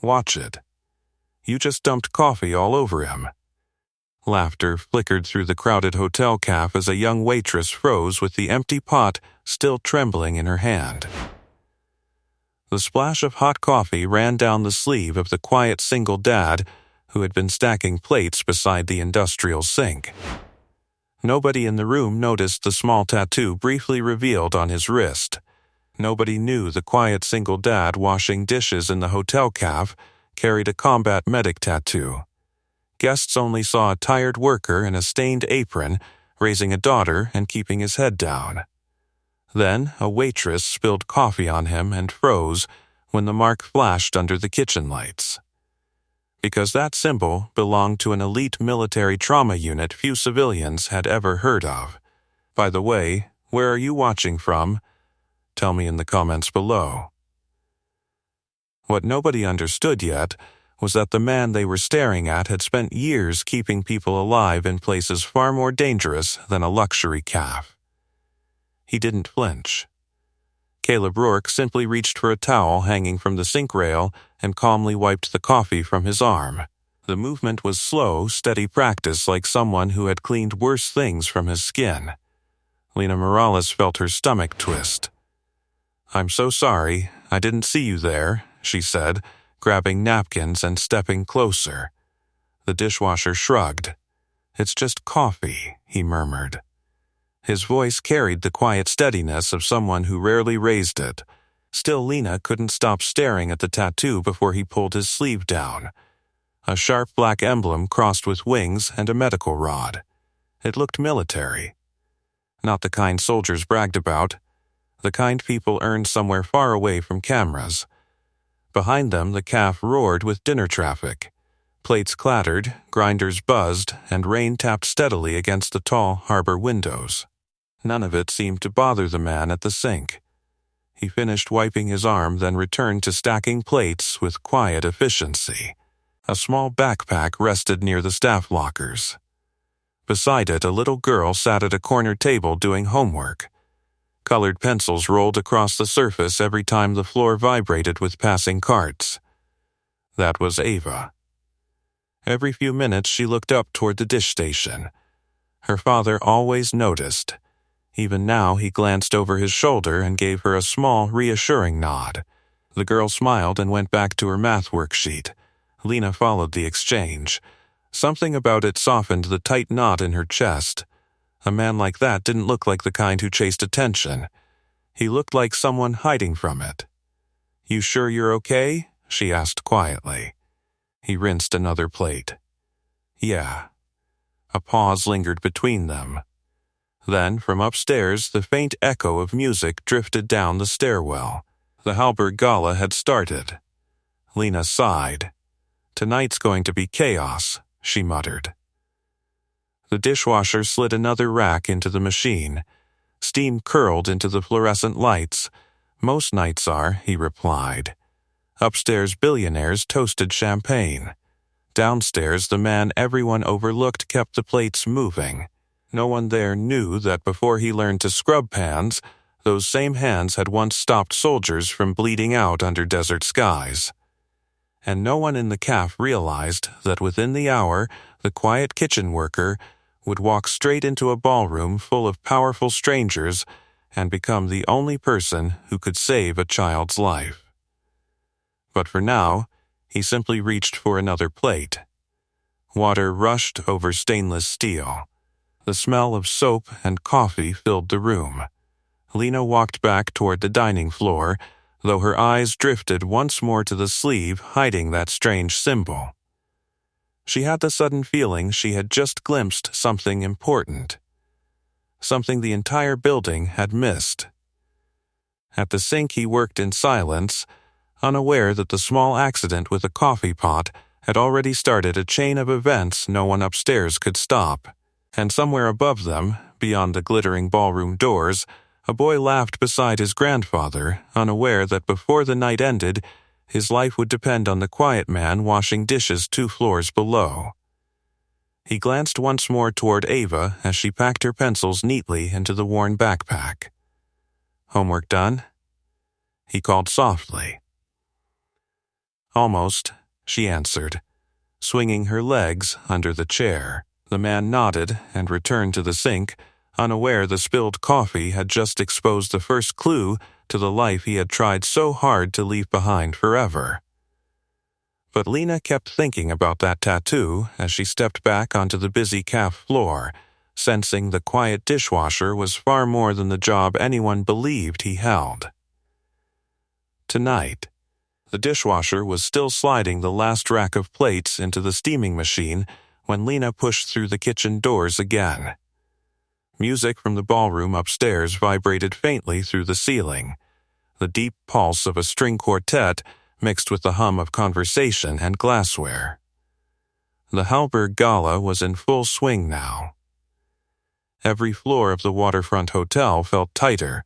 Watch it. You just dumped coffee all over him." Laughter flickered through the crowded hotel cafe as a young waitress froze with the empty pot still trembling in her hand. The splash of hot coffee ran down the sleeve of the quiet single dad who had been stacking plates beside the industrial sink. Nobody in the room noticed the small tattoo briefly revealed on his wrist. Nobody knew the quiet single dad washing dishes in the hotel cafe carried a combat medic tattoo. Guests only saw a tired worker in a stained apron raising a daughter and keeping his head down. Then a waitress spilled coffee on him and froze when the mark flashed under the kitchen lights. Because that symbol belonged to an elite military trauma unit few civilians had ever heard of. By the way, where are you watching from? Tell me in the comments below. What nobody understood yet was that the man they were staring at had spent years keeping people alive in places far more dangerous than a luxury cafe. He didn't flinch. Caleb Rourke simply reached for a towel hanging from the sink rail and calmly wiped the coffee from his arm. The movement was slow, steady practice like someone who had cleaned worse things from his skin. Lena Morales felt her stomach twist. "I'm so sorry, I didn't see you there," she said, grabbing napkins and stepping closer. The dishwasher shrugged. "It's just coffee," he murmured. His voice carried the quiet steadiness of someone who rarely raised it. Still, Lena couldn't stop staring at the tattoo before he pulled his sleeve down. A sharp black emblem crossed with wings and a medical rod. It looked military. Not the kind soldiers bragged about. The kind people earned somewhere far away from cameras. Behind them, the cafe roared with dinner traffic. Plates clattered, grinders buzzed, and rain tapped steadily against the tall harbor windows. None of it seemed to bother the man at the sink. He finished wiping his arm, then returned to stacking plates with quiet efficiency. A small backpack rested near the staff lockers. Beside it, a little girl sat at a corner table doing homework. Colored pencils rolled across the surface every time the floor vibrated with passing carts. That was Ava. Every few minutes she looked up toward the dish station. Her father always noticed. Even now he glanced over his shoulder and gave her a small, reassuring nod. The girl smiled and went back to her math worksheet. Lena followed the exchange. Something about it softened the tight knot in her chest. A man like that didn't look like the kind who chased attention. He looked like someone hiding from it. "You sure you're okay?" she asked quietly. He rinsed another plate. "Yeah." A pause lingered between them. Then, from upstairs, the faint echo of music drifted down the stairwell. The Halberg Gala had started. Lena sighed. "Tonight's going to be chaos," she muttered. The dishwasher slid another rack into the machine. Steam curled into the fluorescent lights. "Most nights are," he replied. Upstairs, billionaires toasted champagne. Downstairs, the man everyone overlooked kept the plates moving. No one there knew that before he learned to scrub pans, those same hands had once stopped soldiers from bleeding out under desert skies. And no one in the cafe realized that within the hour, the quiet kitchen worker would walk straight into a ballroom full of powerful strangers and become the only person who could save a child's life. But for now, he simply reached for another plate. Water rushed over stainless steel. The smell of soap and coffee filled the room. Lena walked back toward the dining floor, though her eyes drifted once more to the sleeve hiding that strange symbol. She had the sudden feeling she had just glimpsed something important. Something the entire building had missed. At the sink he worked in silence, unaware that the small accident with the coffee pot had already started a chain of events no one upstairs could stop. And somewhere above them, beyond the glittering ballroom doors, a boy laughed beside his grandfather, unaware that before the night ended, his life would depend on the quiet man washing dishes 2 floors below. He glanced once more toward Ava as she packed her pencils neatly into the worn backpack. "Homework done?" he called softly. Almost, she answered, swinging her legs under the chair. The man nodded and returned to the sink, unaware the spilled coffee had just exposed the first clue to the life he had tried so hard to leave behind forever. But Lena kept thinking about that tattoo as she stepped back onto the busy caf floor, sensing the quiet dishwasher was far more than the job anyone believed he held. Tonight, the dishwasher was still sliding the last rack of plates into the steaming machine when Lena pushed through the kitchen doors again. Music from the ballroom upstairs vibrated faintly through the ceiling, the deep pulse of a string quartet mixed with the hum of conversation and glassware. The Halberg Gala was in full swing now. Every floor of the waterfront hotel felt tighter,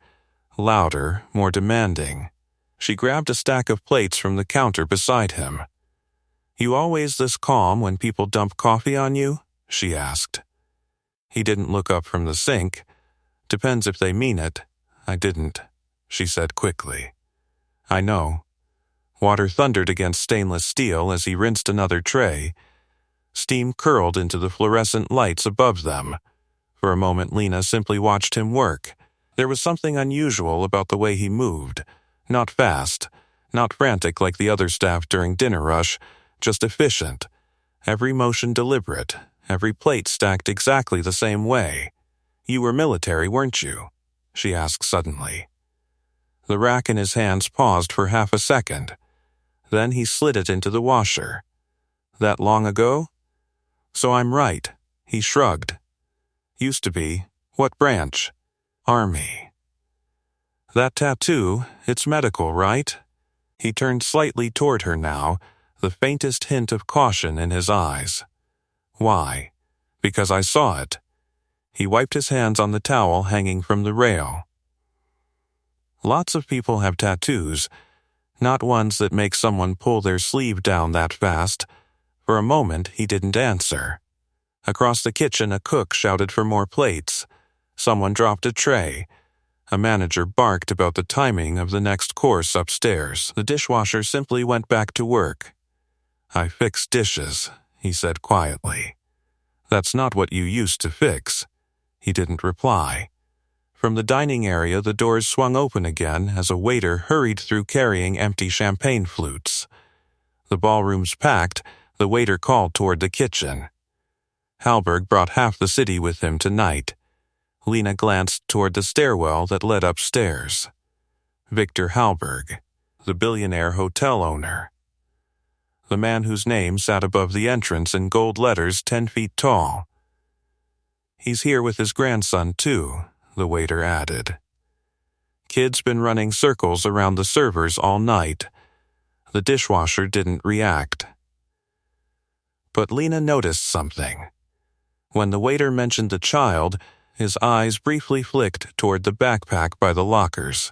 louder, more demanding. She grabbed a stack of plates from the counter beside him. "You always this calm when people dump coffee on you?" she asked. He didn't look up from the sink. "Depends if they mean it. I didn't," she said quickly. "I know." Water thundered against stainless steel as he rinsed another tray. Steam curled into the fluorescent lights above them. For a moment, Lena simply watched him work. There was something unusual about the way he moved. Not fast, not frantic like the other staff during dinner rush, just efficient. Every motion deliberate, every plate stacked exactly the same way. "You were military, weren't you?" she asked suddenly. The rack in his hands paused for half a second. Then he slid it into the washer. "That long ago?" "So I'm right," he shrugged. "Used to be. What branch?" "Army." "That tattoo, it's medical, right?" He turned slightly toward her now, the faintest hint of caution in his eyes. "Why?" "Because I saw it." He wiped his hands on the towel hanging from the rail. Lots of people have tattoos, not ones that make someone pull their sleeve down that fast. For a moment, he didn't answer. Across the kitchen, a cook shouted for more plates. Someone dropped a tray. A manager barked about the timing of the next course upstairs. The dishwasher simply went back to work. "I fix dishes," he said quietly. "That's not what you used to fix." He didn't reply. From the dining area, the doors swung open again as a waiter hurried through carrying empty champagne flutes. The ballroom's packed, the waiter called toward the kitchen. Halberg brought half the city with him tonight. Lena glanced toward the stairwell that led upstairs. Victor Halberg, the billionaire hotel owner. The man whose name sat above the entrance in gold letters 10 feet tall. "He's here with his grandson, too," the waiter added. "Kid's been running circles around the servers all night." The dishwasher didn't react. But Lena noticed something. When the waiter mentioned the child, his eyes briefly flicked toward the backpack by the lockers.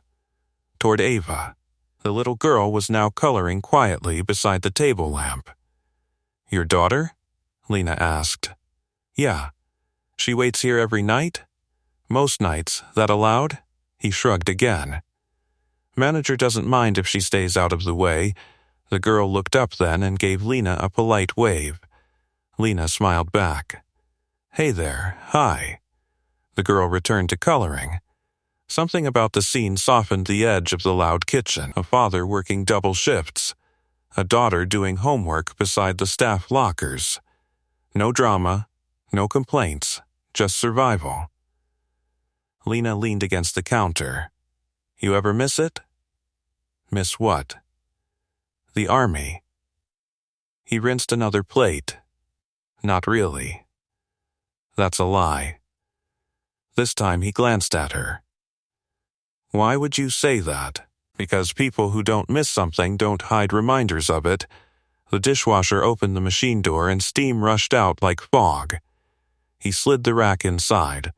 Toward Ava. The little girl was now coloring quietly beside the table lamp. "Your daughter?" Lena asked. "Yeah. She waits here every night?" "Most nights. That allowed?" He shrugged again. "Manager doesn't mind if she stays out of the way." The girl looked up then and gave Lena a polite wave. Lena smiled back. "Hey there, hi." The girl returned to coloring. Something about the scene softened the edge of the loud kitchen. A father working double shifts. A daughter doing homework beside the staff lockers. No drama, no complaints, just survival. Lena leaned against the counter. "You ever miss it?" "Miss what?" "The army." He rinsed another plate. "Not really." "That's a lie." This time he glanced at her. "Why would you say that?" "Because people who don't miss something don't hide reminders of it." The dishwasher opened the machine door and steam rushed out like fog. He slid the rack inside.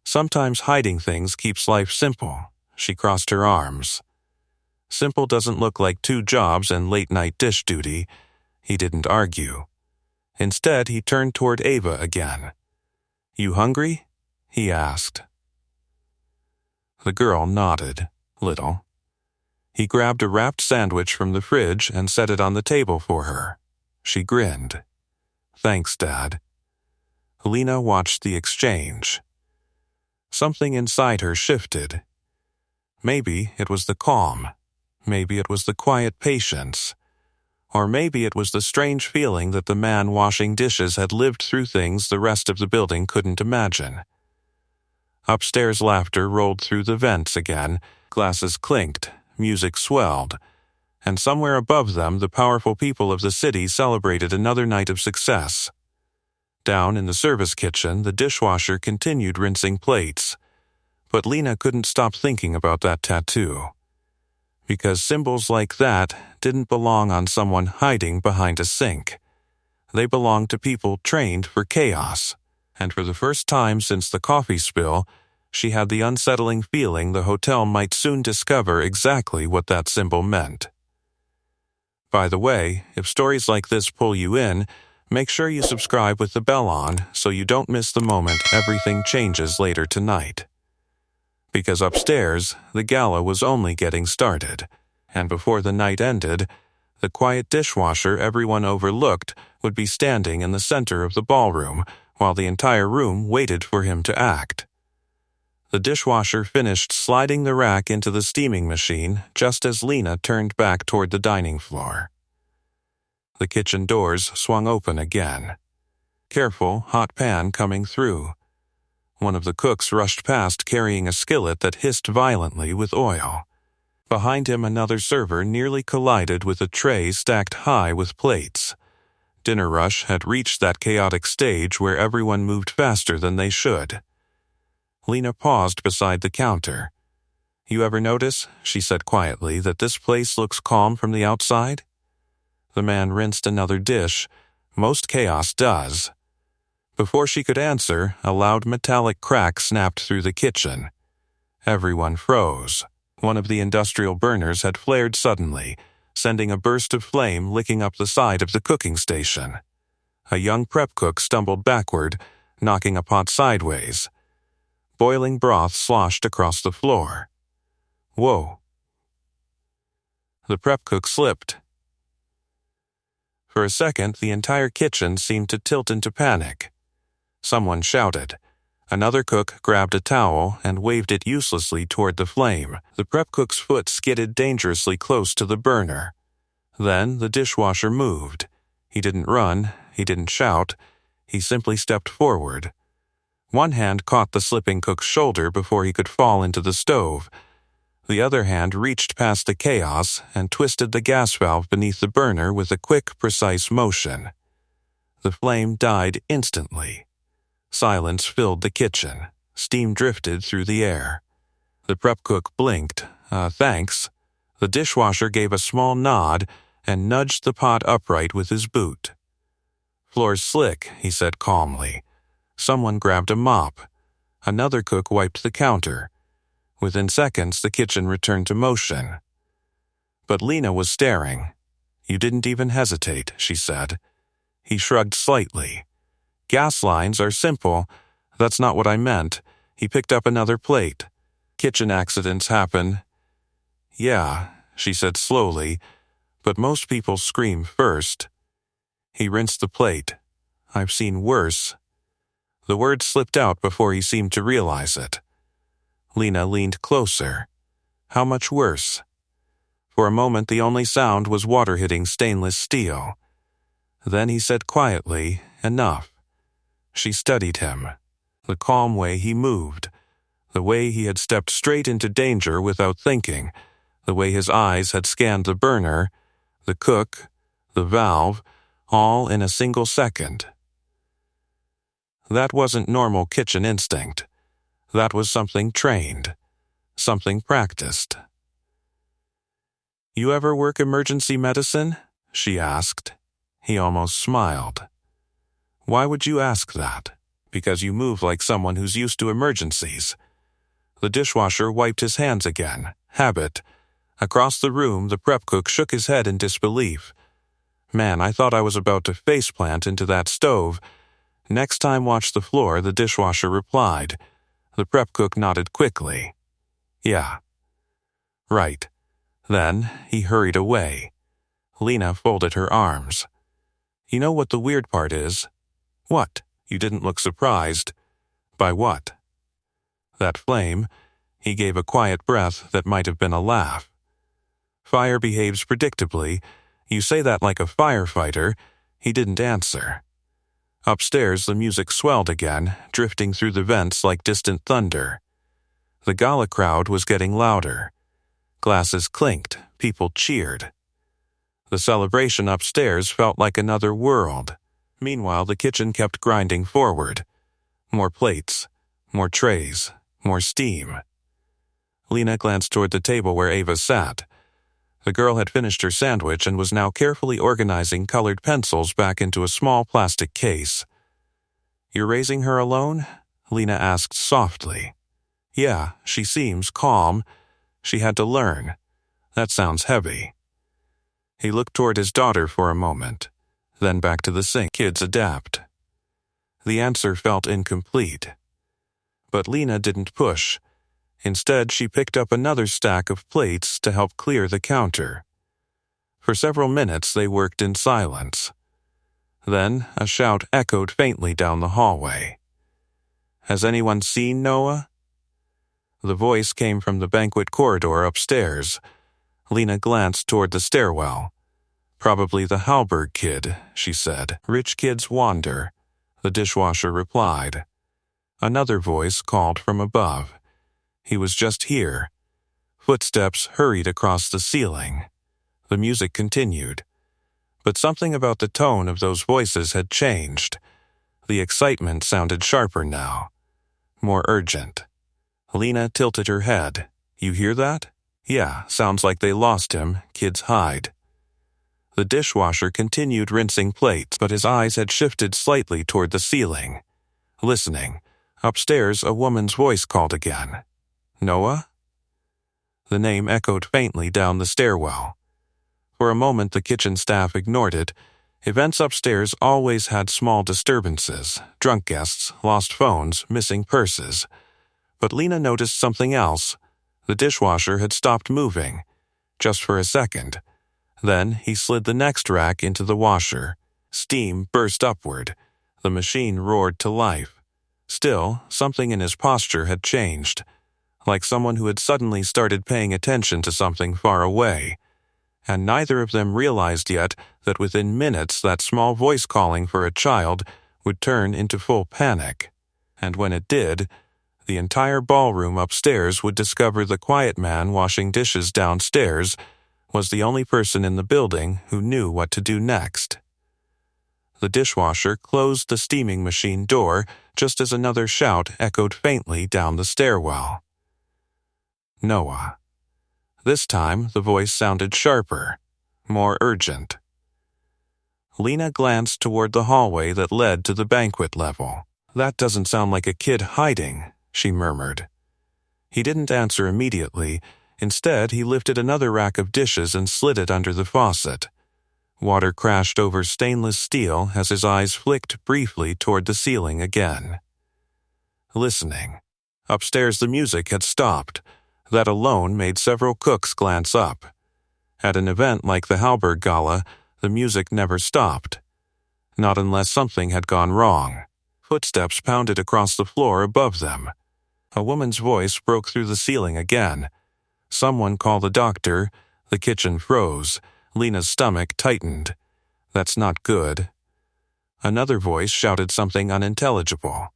"Sometimes hiding things keeps life simple." She crossed her arms. Simple doesn't look like 2 jobs and late-night dish duty. He didn't argue. Instead, he turned toward Ava again. "You hungry?" he asked. The girl nodded, little. He grabbed a wrapped sandwich from the fridge and set it on the table for her. She grinned. "Thanks, Dad." Lena watched the exchange. Something inside her shifted. Maybe it was the calm. Maybe it was the quiet patience. Or maybe it was the strange feeling that the man washing dishes had lived through things the rest of the building couldn't imagine. Upstairs laughter rolled through the vents again, glasses clinked, music swelled, and somewhere above them the powerful people of the city celebrated another night of success. Down in the service kitchen, the dishwasher continued rinsing plates, but Lena couldn't stop thinking about that tattoo. Because symbols like that didn't belong on someone hiding behind a sink. They belonged to people trained for chaos, and for the first time since the coffee spill, she had the unsettling feeling the hotel might soon discover exactly what that symbol meant. By the way, if stories like this pull you in, make sure you subscribe with the bell on so you don't miss the moment everything changes later tonight. Because upstairs, the gala was only getting started, and before the night ended, the quiet dishwasher everyone overlooked would be standing in the center of the ballroom while the entire room waited for him to act. The dishwasher finished sliding the rack into the steaming machine just as Lena turned back toward the dining floor. The kitchen doors swung open again. Careful, hot pan coming through. One of the cooks rushed past carrying a skillet that hissed violently with oil. Behind him, another server nearly collided with a tray stacked high with plates. Dinner rush had reached that chaotic stage where everyone moved faster than they should. Lena paused beside the counter. "You ever notice," she said quietly, "that this place looks calm from the outside?" The man rinsed another dish. Most chaos does. Before she could answer, a loud metallic crack snapped through the kitchen. Everyone froze. One of the industrial burners had flared suddenly, sending a burst of flame licking up the side of the cooking station. A young prep cook stumbled backward, knocking a pot sideways. Boiling broth sloshed across the floor. Whoa. The prep cook slipped. For a second, the entire kitchen seemed to tilt into panic. Someone shouted. Another cook grabbed a towel and waved it uselessly toward the flame. The prep cook's foot skidded dangerously close to the burner. Then the dishwasher moved. He didn't run, he didn't shout, he simply stepped forward. One hand caught the slipping cook's shoulder before he could fall into the stove. The other hand reached past the chaos and twisted the gas valve beneath the burner with a quick, precise motion. The flame died instantly. Silence filled the kitchen. Steam drifted through the air. The prep cook blinked. Thanks. The dishwasher gave a small nod and nudged the pot upright with his boot. "Floor's slick," he said calmly. Someone grabbed a mop. Another cook wiped the counter. Within seconds, the kitchen returned to motion. But Lena was staring. "You didn't even hesitate," she said. He shrugged slightly. "Gas lines are simple. That's not what I meant." He picked up another plate. "Kitchen accidents happen." "Yeah," she said slowly, "but most people scream first." He rinsed the plate. "I've seen worse." The word slipped out before he seemed to realize it. Lena leaned closer. "How much worse?" For a moment, the only sound was water hitting stainless steel. Then he said quietly, "Enough." She studied him. The calm way he moved. The way he had stepped straight into danger without thinking. The way his eyes had scanned the burner, the cook, the valve, all in a single second. That wasn't normal kitchen instinct. That was something trained. Something practiced. "You ever work emergency medicine?" she asked. He almost smiled. "Why would you ask that?" "Because you move like someone who's used to emergencies." The dishwasher wiped his hands again. Habit. Across the room, the prep cook shook his head in disbelief. "Man, I thought I was about to faceplant into that stove." "Next time watch the floor," the dishwasher replied. The prep cook nodded quickly. "Yeah." "Right." Then he hurried away. Lena folded her arms. You know what the weird part is? What? You didn't look surprised. By what? That flame. He gave a quiet breath that might have been a laugh. Fire behaves predictably. You say that like a firefighter. He didn't answer. Upstairs, the music swelled again, drifting through the vents like distant thunder. The gala crowd was getting louder. Glasses clinked, people cheered. The celebration upstairs felt like another world. Meanwhile, the kitchen kept grinding forward. More plates, more trays, more steam. Lena glanced toward the table where Ava sat. The girl had finished her sandwich and was now carefully organizing colored pencils back into a small plastic case. You're raising her alone? Lena asked softly. Yeah, she seems calm. She had to learn. That sounds heavy. He looked toward his daughter for a moment, then back to the sink. Kids adapt. The answer felt incomplete. But Lena didn't push. Instead, she picked up another stack of plates to help clear the counter. For several minutes, they worked in silence. Then, a shout echoed faintly down the hallway. Has anyone seen Noah? The voice came from the banquet corridor upstairs. Lena glanced toward the stairwell. Probably the Halberg kid, she said. Rich kids wander, the dishwasher replied. Another voice called from above. He was just here. Footsteps hurried across the ceiling. The music continued. But something about the tone of those voices had changed. The excitement sounded sharper now, more urgent. Lena tilted her head. You hear that? Yeah, sounds like they lost him. Kids hide. The dishwasher continued rinsing plates, but his eyes had shifted slightly toward the ceiling. Listening, upstairs a woman's voice called again. Noah? The name echoed faintly down the stairwell. For a moment the kitchen staff ignored it. Events upstairs always had small disturbances, drunk guests, lost phones, missing purses. But Lena noticed something else. The dishwasher had stopped moving, just for a second. Then he slid the next rack into the washer. Steam burst upward. The machine roared to life. Still, something in his posture had changed, like someone who had suddenly started paying attention to something far away. And neither of them realized yet that within minutes that small voice calling for a child would turn into full panic. And when it did, the entire ballroom upstairs would discover the quiet man washing dishes downstairs was the only person in the building who knew what to do next. The dishwasher closed the steaming machine door just as another shout echoed faintly down the stairwell. Noah. This time, the voice sounded sharper, more urgent. Lena glanced toward the hallway that led to the banquet level. That doesn't sound like a kid hiding, she murmured. He didn't answer immediately. Instead, he lifted another rack of dishes and slid it under the faucet. Water crashed over stainless steel as his eyes flicked briefly toward the ceiling again. Listening. Upstairs, the music had stopped. That alone made several cooks glance up. At an event like the Halberg Gala, the music never stopped. Not unless something had gone wrong. Footsteps pounded across the floor above them. A woman's voice broke through the ceiling again. Someone call the doctor. The kitchen froze. Lena's stomach tightened. That's not good. Another voice shouted something unintelligible.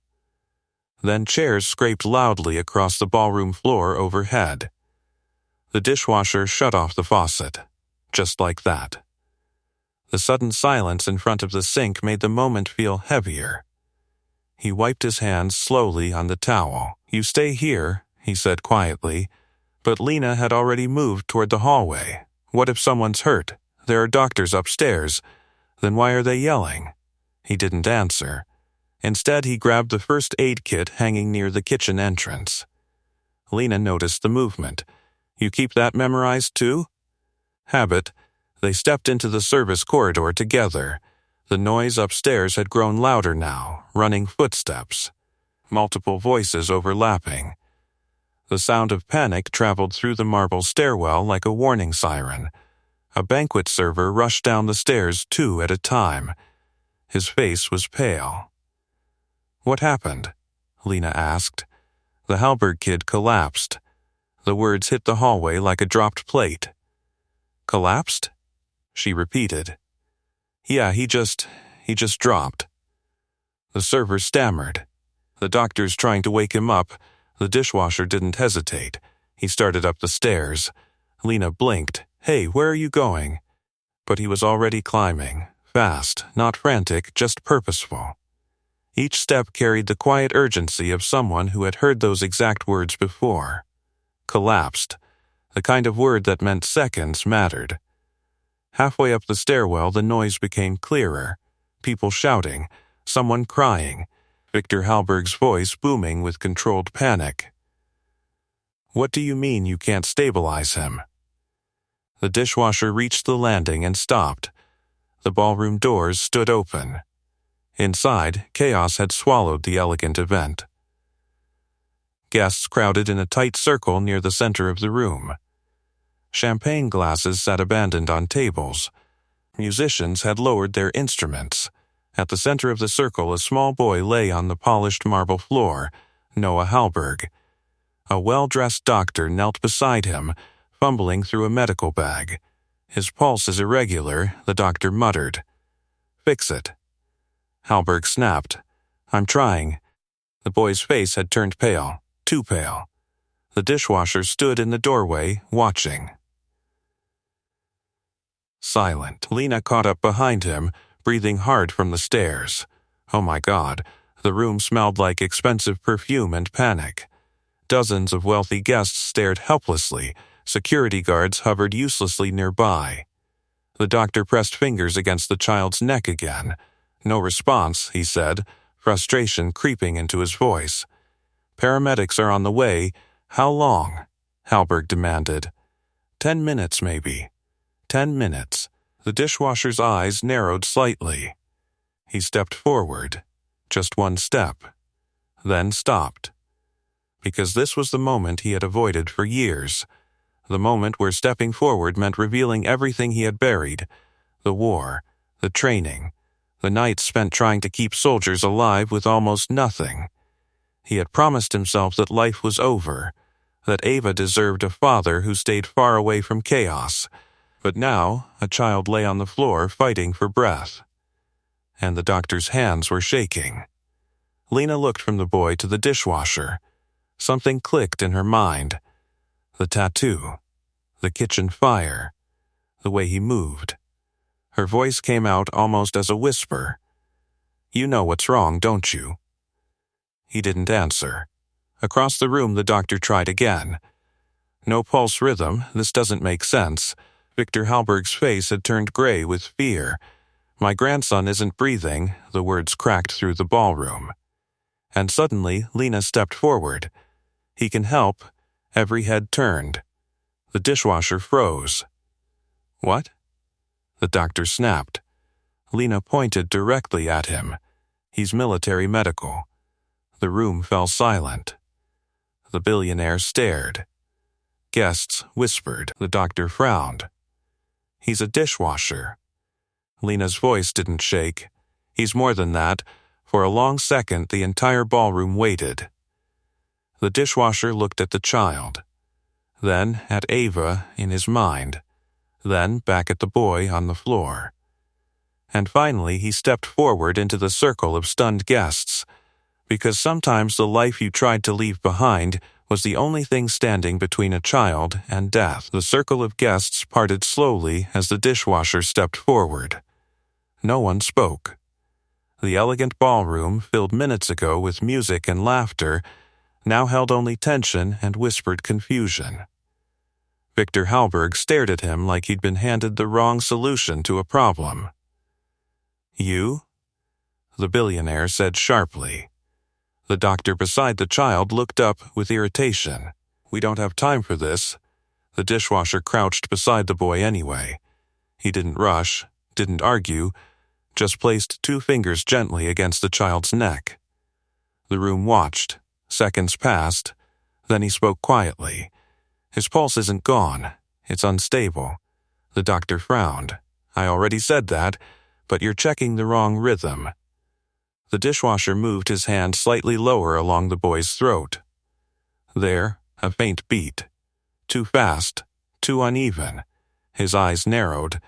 Then chairs scraped loudly across the ballroom floor overhead. The dishwasher shut off the faucet. Just like that. The sudden silence in front of the sink made the moment feel heavier. He wiped his hands slowly on the towel. You stay here, he said quietly. But Lena had already moved toward the hallway. What if someone's hurt? There are doctors upstairs. Then why are they yelling? He didn't answer. Instead, he grabbed the first aid kit hanging near the kitchen entrance. Lena noticed the movement. You keep that memorized too? Habit. They stepped into the service corridor together. The noise upstairs had grown louder now, running footsteps. Multiple voices overlapping. The sound of panic traveled through the marble stairwell like a warning siren. A banquet server rushed down the stairs 2 at a time. His face was pale. "What happened?" Lena asked. The Halberg kid collapsed. The words hit the hallway like a dropped plate. "Collapsed?" she repeated. "Yeah, he just dropped." The server stammered. "The doctor's trying to wake him up." The dishwasher didn't hesitate. He started up the stairs. Lena blinked. "Hey, where are you going?" But he was already climbing. Fast, not frantic, just purposeful. Each step carried the quiet urgency of someone who had heard those exact words before. Collapsed. The kind of word that meant seconds mattered. Halfway up the stairwell, the noise became clearer. People shouting, someone crying, Victor Halberg's voice booming with controlled panic. "What do you mean you can't stabilize him?" The dishwasher reached the landing and stopped. The ballroom doors stood open. Inside, chaos had swallowed the elegant event. Guests crowded in a tight circle near the center of the room. Champagne glasses sat abandoned on tables. Musicians had lowered their instruments. At the center of the circle, a small boy lay on the polished marble floor, Noah Halberg. A well-dressed doctor knelt beside him, fumbling through a medical bag. "His pulse is irregular," the doctor muttered. "Fix it." Halberg snapped. "I'm trying." The boy's face had turned pale, too pale. The dishwasher stood in the doorway, watching. Silent. Lena caught up behind him, breathing hard from the stairs. Oh my God, the room smelled like expensive perfume and panic. Dozens of wealthy guests stared helplessly. Security guards hovered uselessly nearby. The doctor pressed fingers against the child's neck again. "No response," he said, frustration creeping into his voice. "Paramedics are on the way. How long?" Halberg demanded. 10 minutes, maybe. 10 minutes. The dishwasher's eyes narrowed slightly. He stepped forward. Just one step. Then stopped. Because this was the moment he had avoided for years. The moment where stepping forward meant revealing everything he had buried. The war, the training, the nights spent trying to keep soldiers alive with almost nothing. He had promised himself that life was over, that Ava deserved a father who stayed far away from chaos. But now, a child lay on the floor fighting for breath. And the doctor's hands were shaking. Lena looked from the boy to the dishwasher. Something clicked in her mind. The tattoo, the kitchen fire, the way he moved. Her voice came out almost as a whisper. "You know what's wrong, don't you?" He didn't answer. Across the room, the doctor tried again. "No pulse rhythm, this doesn't make sense." Victor Halberg's face had turned gray with fear. "My grandson isn't breathing," the words cracked through the ballroom. And suddenly, Lena stepped forward. "He can help." Every head turned. The dishwasher froze. "What?" The doctor snapped. Lena pointed directly at him. "He's military medical." The room fell silent. The billionaire stared. Guests whispered. The doctor frowned. "He's a dishwasher." Lena's voice didn't shake. "He's more than that." For a long second, the entire ballroom waited. The dishwasher looked at the child. Then at Ava in his mind. Then back at the boy on the floor. And finally, he stepped forward into the circle of stunned guests. Because sometimes the life you tried to leave behind was the only thing standing between a child and death. The circle of guests parted slowly as the dishwasher stepped forward. No one spoke. The elegant ballroom, filled minutes ago with music and laughter, now held only tension and whispered confusion. Victor Halberg stared at him like he'd been handed the wrong solution to a problem. "You?" the billionaire said sharply. The doctor beside the child looked up with irritation. "We don't have time for this." The dishwasher crouched beside the boy anyway. He didn't rush, didn't argue, just placed 2 fingers gently against the child's neck. The room watched. Seconds passed. Then he spoke quietly. His pulse isn't gone. It's unstable. The doctor frowned. I already said that, but you're checking the wrong rhythm. The dishwasher moved his hand slightly lower along the boy's throat. There, a faint beat. Too fast, too uneven. His eyes narrowed.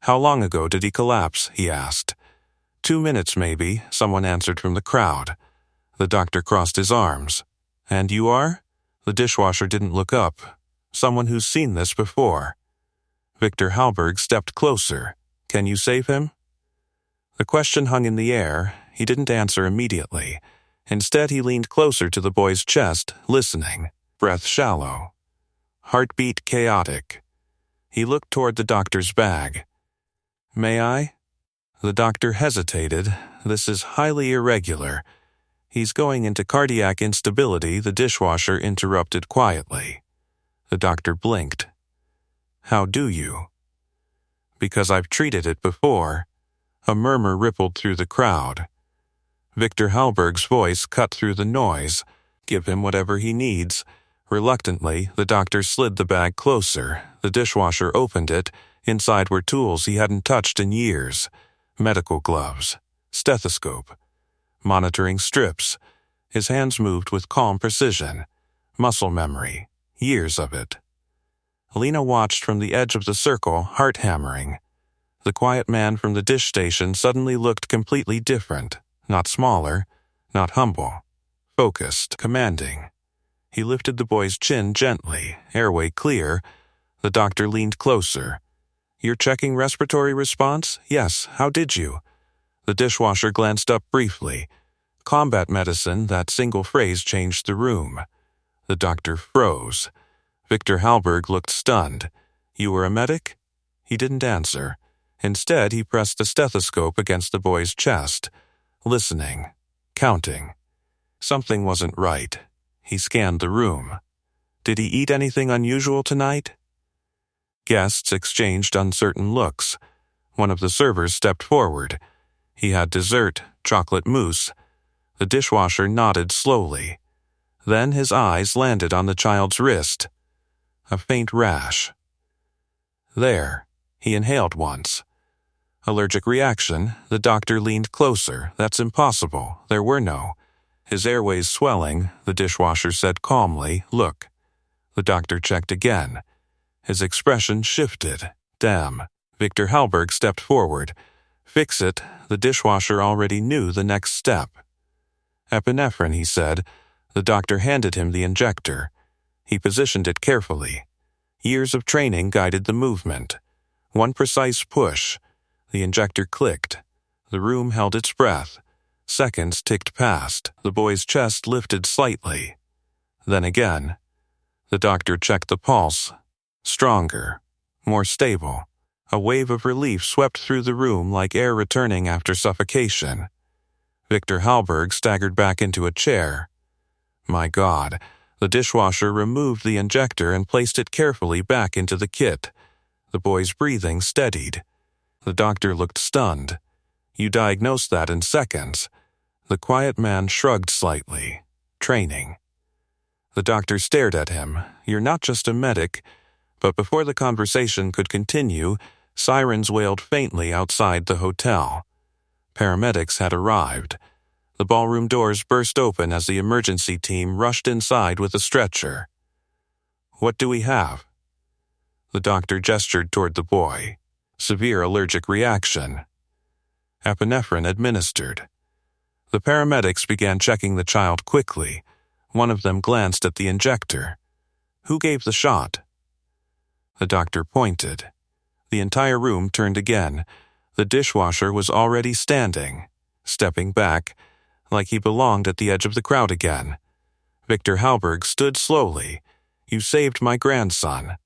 How long ago did he collapse? He asked. 2 minutes, maybe, someone answered from the crowd. The doctor crossed his arms. And you are? The dishwasher didn't look up. Someone who's seen this before. Victor Halberg stepped closer. Can you save him? The question hung in the air. He didn't answer immediately. Instead, he leaned closer to the boy's chest, listening. Breath shallow. Heartbeat chaotic. He looked toward the doctor's bag. May I? The doctor hesitated. This is highly irregular. He's going into cardiac instability, the dishwasher interrupted quietly. The doctor blinked. How do you? Because I've treated it before. A murmur rippled through the crowd. Victor Halberg's voice cut through the noise. Give him whatever he needs. Reluctantly, the doctor slid the bag closer. The dishwasher opened it. Inside were tools he hadn't touched in years. Medical gloves. Stethoscope. Monitoring strips. His hands moved with calm precision. Muscle memory. Years of it. Lena watched from the edge of the circle, heart hammering. The quiet man from the dish station suddenly looked completely different. Not smaller, not humble. Focused, commanding. He lifted the boy's chin gently, airway clear. The doctor leaned closer. You're checking respiratory response? Yes, how did you? The dishwasher glanced up briefly. Combat medicine, that single phrase changed the room. The doctor froze. Victor Halberg looked stunned. You were a medic? He didn't answer. Instead, he pressed the stethoscope against the boy's chest. Listening. Counting. Something wasn't right. He scanned the room. Did he eat anything unusual tonight? Guests exchanged uncertain looks. One of the servers stepped forward. He had dessert, chocolate mousse. The dishwasher nodded slowly. Then his eyes landed on the child's wrist. A faint rash. There. He inhaled once. Allergic reaction. The doctor leaned closer. That's impossible. There were no. His airways swelling, the dishwasher said calmly, Look. The doctor checked again. His expression shifted. Damn. Victor Halberg stepped forward. Fix it. The dishwasher already knew the next step. Epinephrine, he said. The doctor handed him the injector. He positioned it carefully. Years of training guided the movement. One precise push. The injector clicked. The room held its breath. Seconds ticked past. The boy's chest lifted slightly. Then again. The doctor checked the pulse. Stronger. More stable. A wave of relief swept through the room like air returning after suffocation. Victor Halberg staggered back into a chair. My God. The dishwasher removed the injector and placed it carefully back into the kit. The boy's breathing steadied. The doctor looked stunned. You diagnosed that in seconds. The quiet man shrugged slightly. Training. The doctor stared at him. You're not just a medic. But before the conversation could continue, sirens wailed faintly outside the hotel. Paramedics had arrived. The ballroom doors burst open as the emergency team rushed inside with a stretcher. What do we have? The doctor gestured toward the boy. Severe allergic reaction. Epinephrine administered. The paramedics began checking the child quickly. One of them glanced at the injector. Who gave the shot? The doctor pointed. The entire room turned again. The dishwasher was already standing, stepping back, like he belonged at the edge of the crowd again. Victor Halberg stood slowly. You saved my grandson.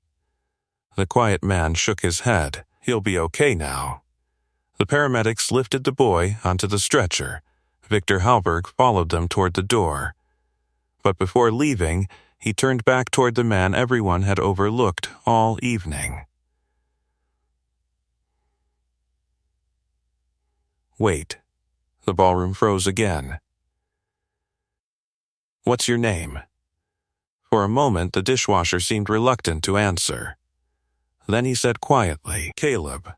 The quiet man shook his head. He'll be okay now. The paramedics lifted the boy onto the stretcher. Victor Halberg followed them toward the door. But before leaving, he turned back toward the man everyone had overlooked all evening. Wait. The ballroom froze again. What's your name? For a moment, the dishwasher seemed reluctant to answer. Then he said quietly, "Caleb."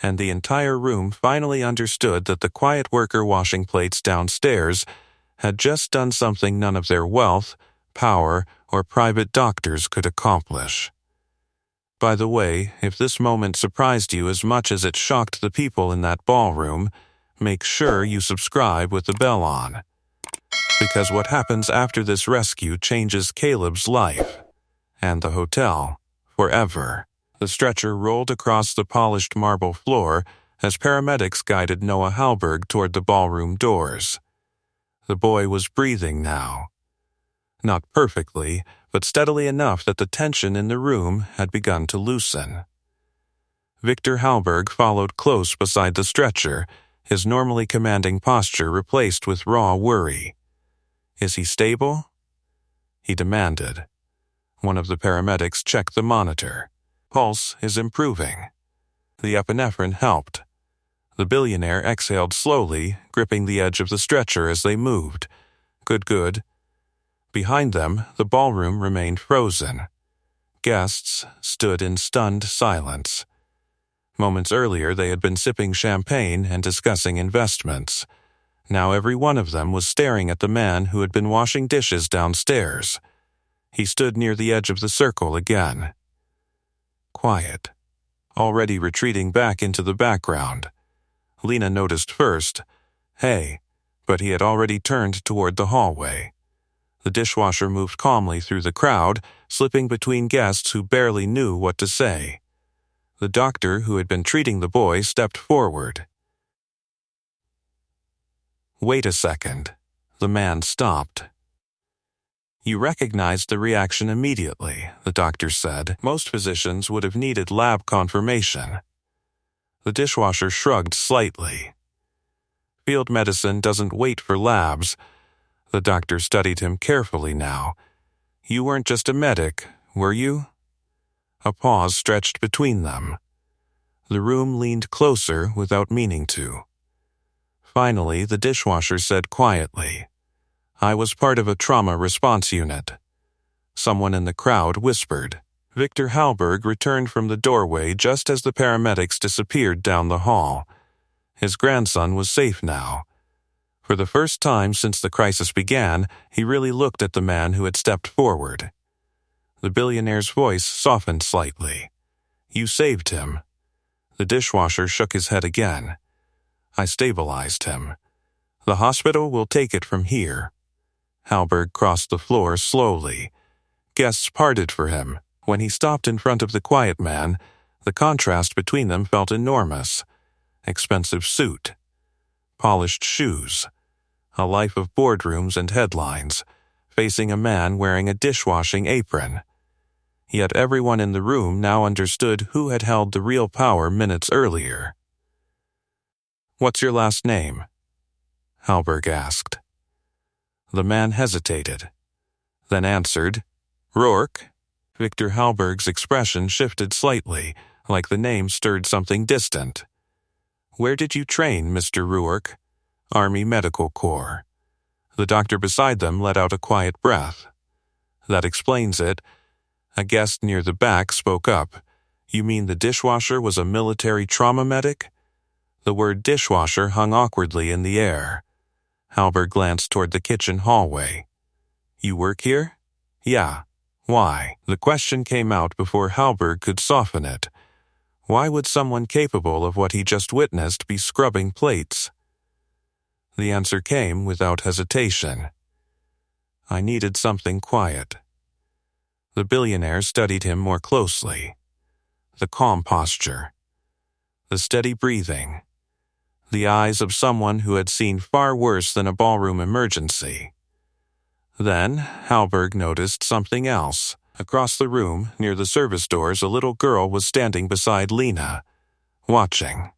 And the entire room finally understood that the quiet worker washing plates downstairs had just done something none of their wealth, power, or private doctors could accomplish. By the way, if this moment surprised you as much as it shocked the people in that ballroom, make sure you subscribe with the bell on. Because what happens after this rescue changes Caleb's life and the hotel forever. The stretcher rolled across the polished marble floor as paramedics guided Noah Halberg toward the ballroom doors. The boy was breathing now. Not perfectly, but steadily enough that the tension in the room had begun to loosen. Victor Halberg followed close beside the stretcher, his normally commanding posture replaced with raw worry. "Is he stable?" he demanded. One of the paramedics checked the monitor. "Pulse is improving." The epinephrine helped. The billionaire exhaled slowly, gripping the edge of the stretcher as they moved. Good. Behind them, the ballroom remained frozen. Guests stood in stunned silence. Moments earlier, they had been sipping champagne and discussing investments. Now every one of them was staring at the man who had been washing dishes downstairs. He stood near the edge of the circle again. Quiet, already retreating back into the background. Lena noticed first, "Hey," but he had already turned toward the hallway. The dishwasher moved calmly through the crowd, slipping between guests who barely knew what to say. The doctor who had been treating the boy stepped forward. "Wait a second." The man stopped. "You recognized the reaction immediately," the doctor said. "Most physicians would have needed lab confirmation." The dishwasher shrugged slightly. "Field medicine doesn't wait for labs." The doctor studied him carefully now. "You weren't just a medic, were you?" A pause stretched between them. The room leaned closer without meaning to. Finally, the dishwasher said quietly, "I was part of a trauma response unit." Someone in the crowd whispered. Victor Halberg returned from the doorway just as the paramedics disappeared down the hall. His grandson was safe now. For the first time since the crisis began, he really looked at the man who had stepped forward. The billionaire's voice softened slightly. "You saved him." The dishwasher shook his head again. "I stabilized him. The hospital will take it from here." Halberg crossed the floor slowly. Guests parted for him. When he stopped in front of the quiet man, the contrast between them felt enormous. Expensive suit, polished shoes, a life of boardrooms and headlines, facing a man wearing a dishwashing apron. Yet everyone in the room now understood who had held the real power minutes earlier. "What's your last name?" Halberg asked. The man hesitated, then answered, "Rourke." Victor Halberg's expression shifted slightly, like the name stirred something distant. "Where did you train, Mr. Rourke?" "Army Medical Corps." The doctor beside them let out a quiet breath. "That explains it." A guest near the back spoke up. "You mean the dishwasher was a military trauma medic?" The word dishwasher hung awkwardly in the air. Halberg glanced toward the kitchen hallway. "You work here?" "Yeah." "Why?" The question came out before Halberg could soften it. Why would someone capable of what he just witnessed be scrubbing plates? The answer came without hesitation. "I needed something quiet." The billionaire studied him more closely. The calm posture, the steady breathing, the eyes of someone who had seen far worse than a ballroom emergency. Then Halberg noticed something else. Across the room, near the service doors, a little girl was standing beside Lena, watching.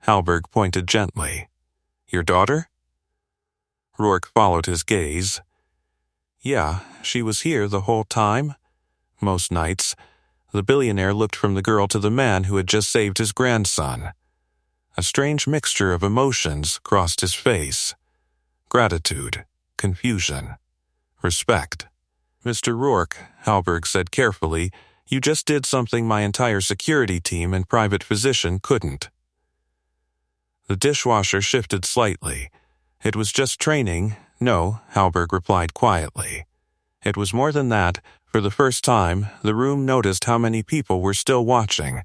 Halberg pointed gently. "Your daughter?" Rourke followed his gaze. "Yeah, she was here the whole time." Most nights, the billionaire looked from the girl to the man who had just saved his grandson. A strange mixture of emotions crossed his face. Gratitude, confusion, respect. Mr. Rourke, Halberg said carefully, you just did something my entire security team and private physician couldn't. The dishwasher shifted slightly. It was just training. No, Halberg replied quietly. It was more than that. For the first time, the room noticed how many people were still watching.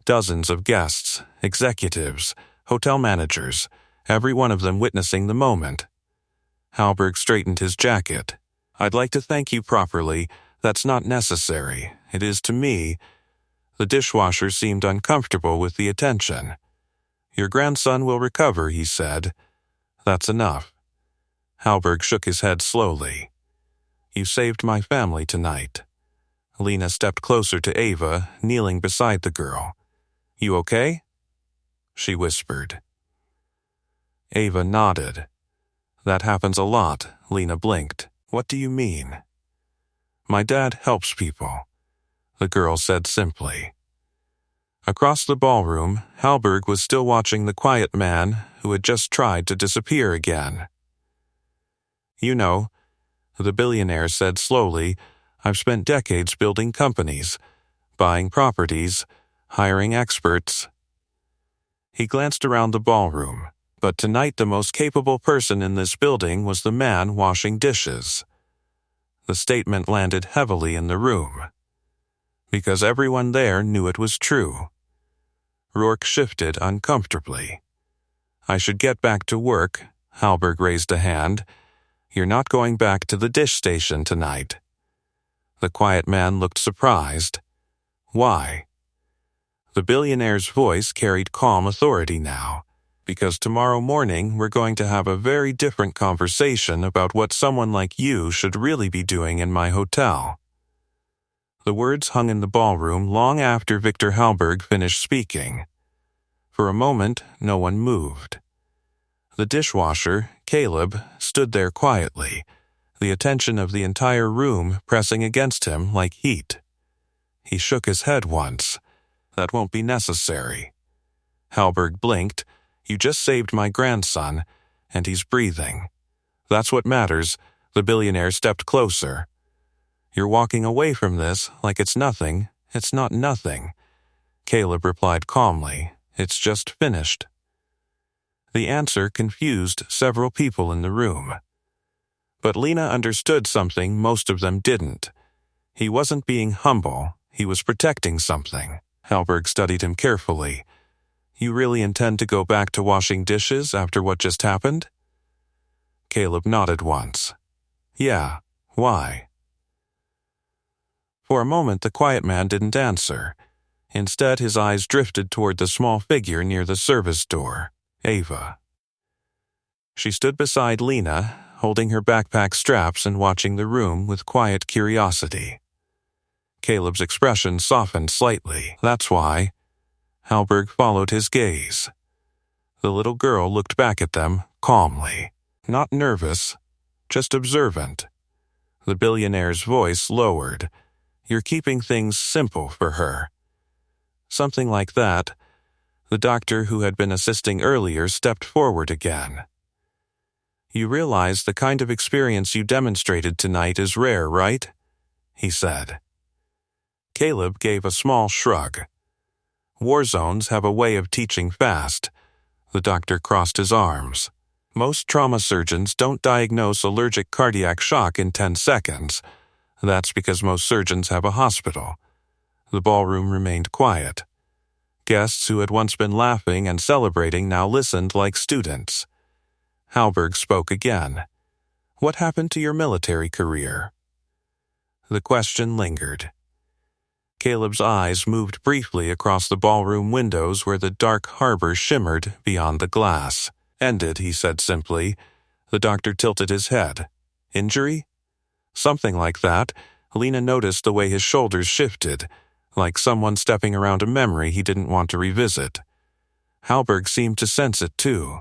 Dozens of guests, executives, hotel managers, every one of them witnessing the moment. Halberg straightened his jacket. I'd like to thank you properly. That's not necessary. It is to me. The dishwasher seemed uncomfortable with the attention. Your grandson will recover, he said. That's enough. Halberg shook his head slowly. You saved my family tonight. Lena stepped closer to Ava, kneeling beside the girl. You okay? She whispered. Ava nodded. That happens a lot, Lena blinked. What do you mean? My dad helps people, the girl said simply. Across the ballroom, Halberg was still watching the quiet man who had just tried to disappear again. You know, the billionaire said slowly, I've spent decades building companies, buying properties, hiring experts. He glanced around the ballroom, but tonight the most capable person in this building was the man washing dishes. The statement landed heavily in the room, because everyone there knew it was true. Rourke shifted uncomfortably. I should get back to work. Halberg raised a hand. You're not going back to the dish station tonight. The quiet man looked surprised. Why? The billionaire's voice carried calm authority now. Because tomorrow morning we're going to have a very different conversation about what someone like you should really be doing in my hotel. The words hung in the ballroom long after Victor Halberg finished speaking. For a moment, no one moved. The dishwasher, Caleb, stood there quietly, the attention of the entire room pressing against him like heat. He shook his head once. That won't be necessary. Halberg blinked. You just saved my grandson, and he's breathing. That's what matters. The billionaire stepped closer. You're walking away from this like it's nothing. It's not nothing. Caleb replied calmly. It's just finished. The answer confused several people in the room. But Lena understood something most of them didn't. He wasn't being humble. He was protecting something. Halberg studied him carefully. You really intend to go back to washing dishes after what just happened? Caleb nodded once. Yeah, why? For a moment, the quiet man didn't answer. Instead, his eyes drifted toward the small figure near the service door, Ava. She stood beside Lena, holding her backpack straps and watching the room with quiet curiosity. Caleb's expression softened slightly. That's why. Halberg followed his gaze. The little girl looked back at them calmly, not nervous, just observant. The billionaire's voice lowered. You're keeping things simple for her. Something like that. The doctor who had been assisting earlier stepped forward again. You realize the kind of experience you demonstrated tonight is rare, right? He said. Caleb gave a small shrug. War zones have a way of teaching fast. The doctor crossed his arms. Most trauma surgeons don't diagnose allergic cardiac shock in 10 seconds. That's because most surgeons have a hospital. The ballroom remained quiet. Guests who had once been laughing and celebrating now listened like students. Halberg spoke again. What happened to your military career? The question lingered. Caleb's eyes moved briefly across the ballroom windows where the dark harbor shimmered beyond the glass. Ended, he said simply. The doctor tilted his head. Injury? Something like that. Lena noticed the way his shoulders shifted, like someone stepping around a memory he didn't want to revisit. Halberg seemed to sense it too.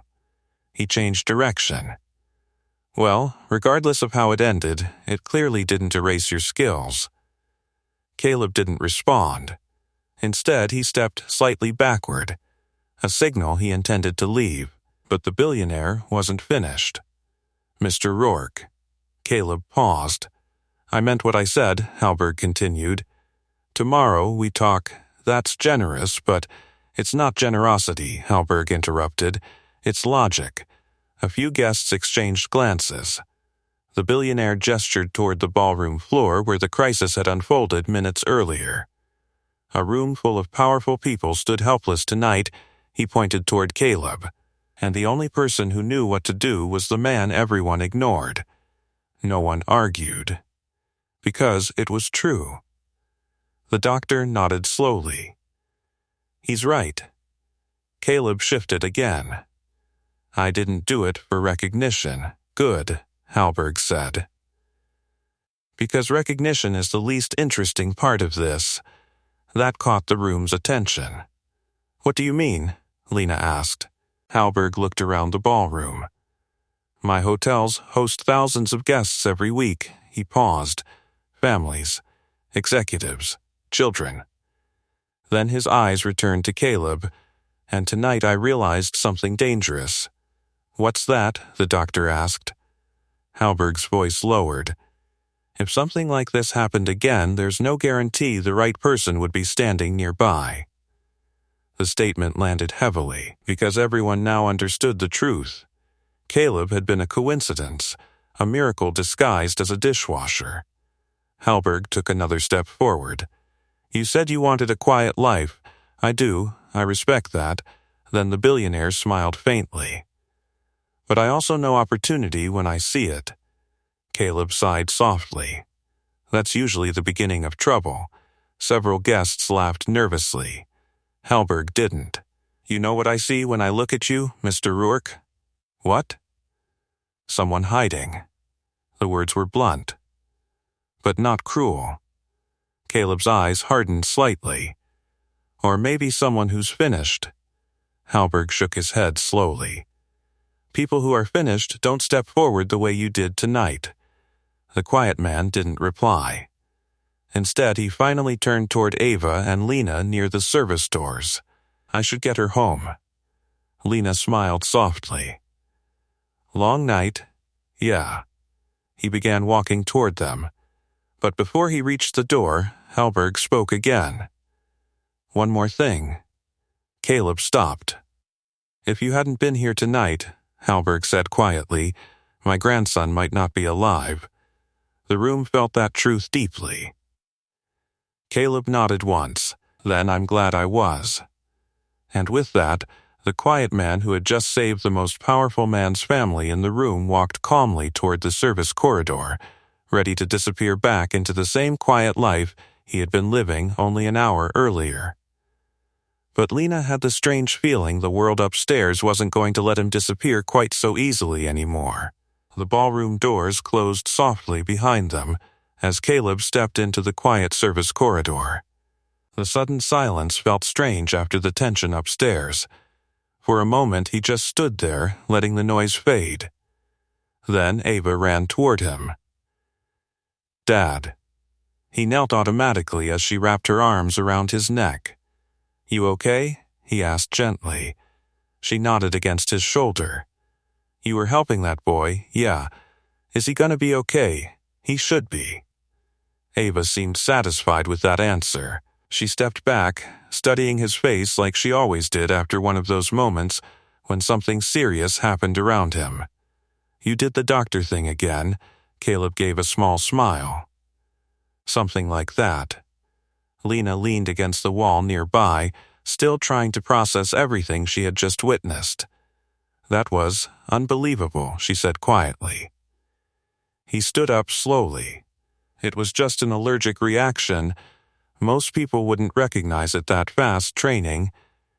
He changed direction. Well, regardless of how it ended, it clearly didn't erase your skills. Caleb didn't respond. Instead, he stepped slightly backward, a signal he intended to leave, but the billionaire wasn't finished. Mr. Rourke. Caleb paused. I meant what I said, Halberg continued. Tomorrow we talk. That's generous, but it's not generosity, Halberg interrupted. It's logic. A few guests exchanged glances. The billionaire gestured toward the ballroom floor where the crisis had unfolded minutes earlier. A room full of powerful people stood helpless tonight. He pointed toward Caleb, and the only person who knew what to do was the man everyone ignored. No one argued, because it was true. The doctor nodded slowly. He's right. Caleb shifted again. I didn't do it for recognition. Good, Halberg said. Because recognition is the least interesting part of this. That caught the room's attention. What do you mean? Lena asked. Halberg looked around the ballroom. My hotels host thousands of guests every week. He paused. Families, executives, children. Then his eyes returned to Caleb, and tonight I realized something dangerous. What's that? The doctor asked. Halberg's voice lowered. If something like this happened again, there's no guarantee the right person would be standing nearby. The statement landed heavily, because everyone now understood the truth. Caleb had been a coincidence, a miracle disguised as a dishwasher. Halberg took another step forward. You said you wanted a quiet life. I do. I respect that. Then the billionaire smiled faintly. But I also know opportunity when I see it. Caleb sighed softly. That's usually the beginning of trouble. Several guests laughed nervously. Halberg didn't. You know what I see when I look at you, Mr. Rourke? What? Someone hiding. The words were blunt, but not cruel. Caleb's eyes hardened slightly. Or maybe someone who's finished. Halberg shook his head slowly. People who are finished don't step forward the way you did tonight. The quiet man didn't reply. Instead, he finally turned toward Ava and Lena near the service doors. I should get her home. Lena smiled softly. Long night? Yeah. He began walking toward them. But before he reached the door, Halberg spoke again. One more thing. Caleb stopped. If you hadn't been here tonight, Halberg said quietly, my grandson might not be alive. The room felt that truth deeply. Caleb nodded once. Then I'm glad I was. And with that, the quiet man who had just saved the most powerful man's family in the room walked calmly toward the service corridor, ready to disappear back into the same quiet life he had been living only an hour earlier. But Lena had the strange feeling the world upstairs wasn't going to let him disappear quite so easily anymore. The ballroom doors closed softly behind them as Caleb stepped into the quiet service corridor. The sudden silence felt strange after the tension upstairs. For a moment he just stood there, letting the noise fade. Then Ava ran toward him. Dad. He knelt automatically as she wrapped her arms around his neck. You okay? He asked gently. She nodded against his shoulder. You were helping that boy, yeah. Is he gonna be okay? He should be. Ava seemed satisfied with that answer. She stepped back, studying his face like she always did after one of those moments when something serious happened around him. You did the doctor thing again. Caleb gave a small smile. Something like that. Lena leaned against the wall nearby, still trying to process everything she had just witnessed. That was unbelievable, she said quietly. He stood up slowly. It was just an allergic reaction. Most people wouldn't recognize it that fast training.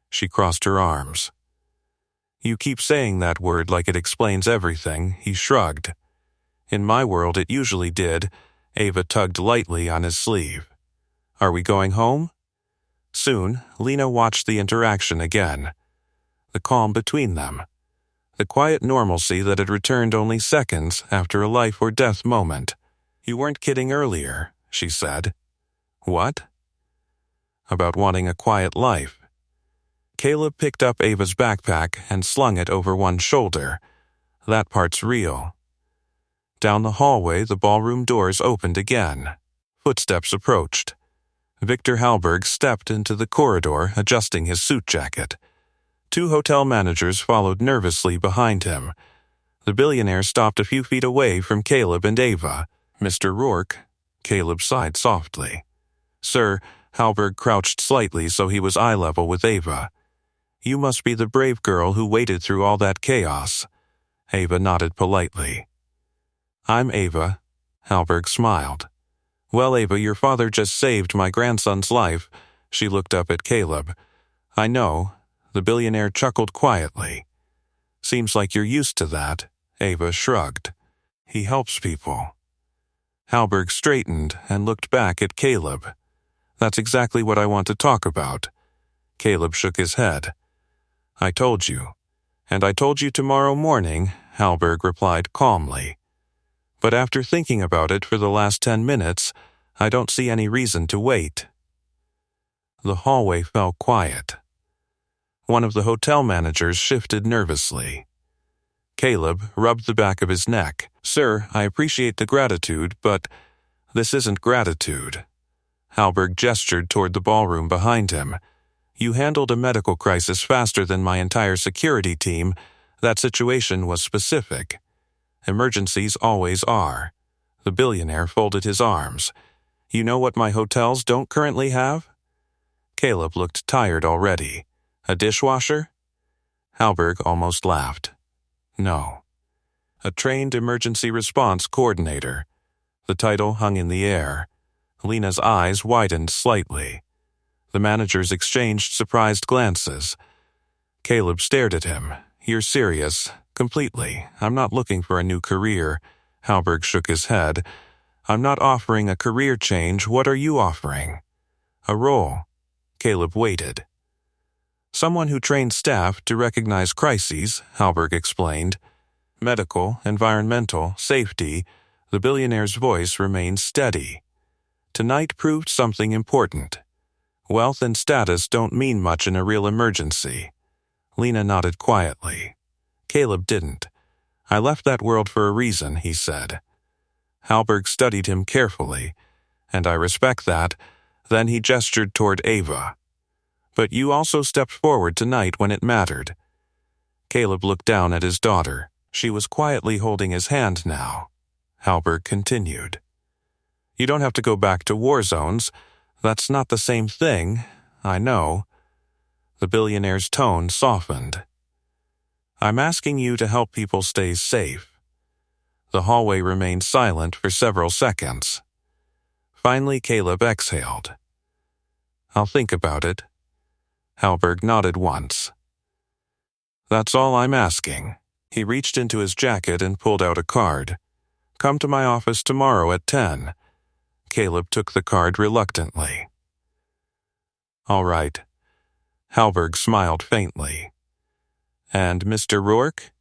She crossed her arms. You keep saying that word like it explains everything, he shrugged. In my world it usually did. Ava tugged lightly on his sleeve. Are we going home? Soon, Lena watched the interaction again. The calm between them. The quiet normalcy that had returned only seconds after a life-or-death moment. You weren't kidding earlier, she said. What? About wanting a quiet life. Caleb picked up Ava's backpack and slung it over one shoulder. That part's real. Down the hallway, the ballroom doors opened again. Footsteps approached. Victor Halberg stepped into the corridor, adjusting his suit jacket. 2 hotel managers followed nervously behind him. The billionaire stopped a few feet away from Caleb and Ava. "Mr. Rourke," Caleb sighed softly. "Sir," Halberg crouched slightly so he was eye level with Ava. "You must be the brave girl who waded through all that chaos." Ava nodded politely. "I'm Ava," Halberg smiled. "Well, Ava, your father just saved my grandson's life." She looked up at Caleb. "I know." The billionaire chuckled quietly. "Seems like you're used to that." Ava shrugged. "He helps people." Halberg straightened and looked back at Caleb. "That's exactly what I want to talk about." Caleb shook his head. "I told you. And I told you tomorrow morning," Halberg replied calmly. "But after thinking about it for the last 10 minutes, I don't see any reason to wait." The hallway fell quiet. One of the hotel managers shifted nervously. Caleb rubbed the back of his neck. "Sir, I appreciate the gratitude, but this isn't gratitude." Halberg gestured toward the ballroom behind him. "You handled a medical crisis faster than my entire security team. That situation was specific. Emergencies always are." The billionaire folded his arms. "You know what my hotels don't currently have?" Caleb looked tired already. "A dishwasher?" Halberg almost laughed. "No. A trained emergency response coordinator." The title hung in the air. Lena's eyes widened slightly. The managers exchanged surprised glances. Caleb stared at him. "You're serious?" "Completely. I'm not looking for a new career." Halberg shook his head. "I'm not offering a career change. What are you offering?" "A role." Caleb waited. "Someone who trains staff to recognize crises," Halberg explained. "Medical, environmental, safety." The billionaire's voice remained steady. "Tonight proved something important. Wealth and status don't mean much in a real emergency." Lena nodded quietly. Caleb didn't. "I left that world for a reason," he said. Halberg studied him carefully. "And I respect that." Then he gestured toward Ava. "But you also stepped forward tonight when it mattered." Caleb looked down at his daughter. She was quietly holding his hand now. Halberg continued. "You don't have to go back to war zones. That's not the same thing. I know." The billionaire's tone softened. "I'm asking you to help people stay safe." The hallway remained silent for several seconds. Finally, Caleb exhaled. "I'll think about it." Halberg nodded once. "That's all I'm asking." He reached into his jacket and pulled out a card. "Come to my office tomorrow at 10. Caleb took the card reluctantly. "All right." Halberg smiled faintly. "And Mr. Rourke?"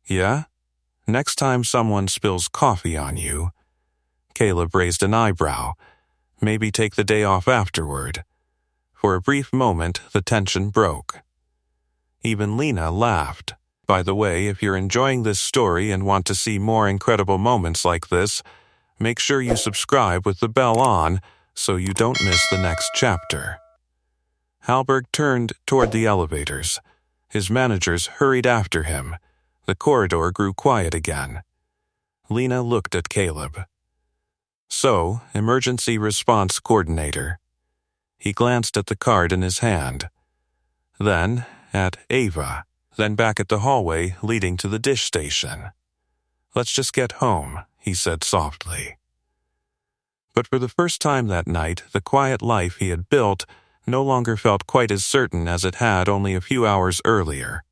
"Yeah? Next time someone spills coffee on you." Caleb raised an eyebrow. "Maybe take the day off afterward." For a brief moment, the tension broke. Even Lena laughed. By the way, if you're enjoying this story and want to see more incredible moments like this, make sure you subscribe with the bell on so you don't miss the next chapter. Halberg turned toward the elevators. His managers hurried after him. The corridor grew quiet again. Lena looked at Caleb. "So, emergency response coordinator." He glanced at the card in his hand. Then at Ava. Then back at the hallway leading to the dish station. "Let's just get home," he said softly. But for the first time that night, the quiet life he had built no longer felt quite as certain as it had only a few hours earlier.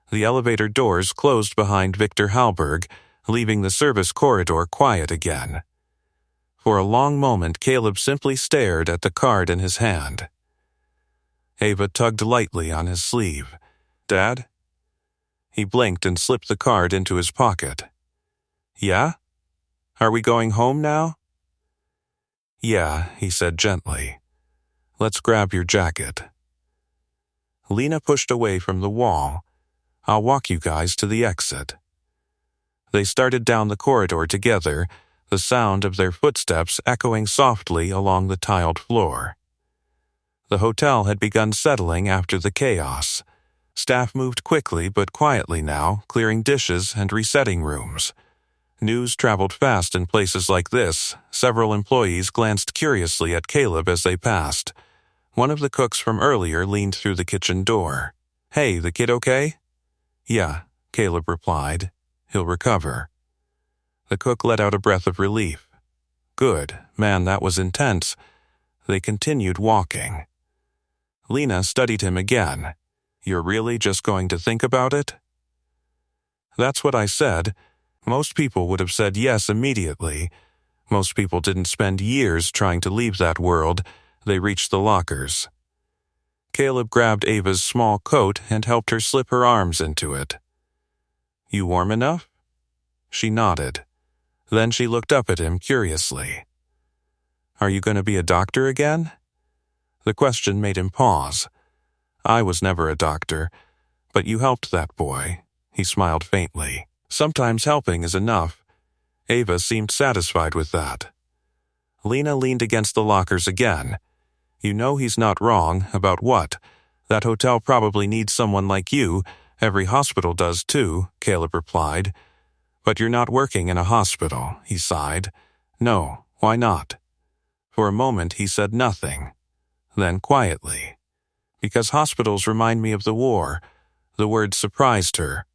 The elevator doors closed behind Victor Halberg, leaving the service corridor quiet again. For a long moment, Caleb simply stared at the card in his hand. Ava tugged lightly on his sleeve. "Dad?" He blinked and slipped the card into his pocket. "Yeah? Are we going home now?" "Yeah," he said gently. "Let's grab your jacket." Lena pushed away from the wall. "I'll walk you guys to the exit." They started down the corridor together, the sound of their footsteps echoing softly along the tiled floor. The hotel had begun settling after the chaos. Staff moved quickly but quietly now, clearing dishes and resetting rooms. News traveled fast in places like this. Several employees glanced curiously at Caleb as they passed. One of the cooks from earlier leaned through the kitchen door. "Hey, the kid okay?" "Yeah," Caleb replied. "He'll recover." The cook let out a breath of relief. "Good. Man, that was intense." They continued walking. Lena studied him again. "You're really just going to think about it?" "That's what I said. Most people would have said yes immediately. Most people didn't spend years trying to leave that world. They reached the lockers." Caleb grabbed Ava's small coat and helped her slip her arms into it. "You warm enough?" She nodded. Then she looked up at him curiously. "Are you going to be a doctor again?" The question made him pause. "I was never a doctor, but you helped that boy." He smiled faintly. "Sometimes helping is enough." Ava seemed satisfied with that. Lena leaned against the lockers again. "You know he's not wrong. About what? That hotel probably needs someone like you. Every hospital does too," Caleb replied. "But you're not working in a hospital," he sighed. "No, why not?" For a moment he said nothing. Then quietly, "Because hospitals remind me of the war." The word surprised her.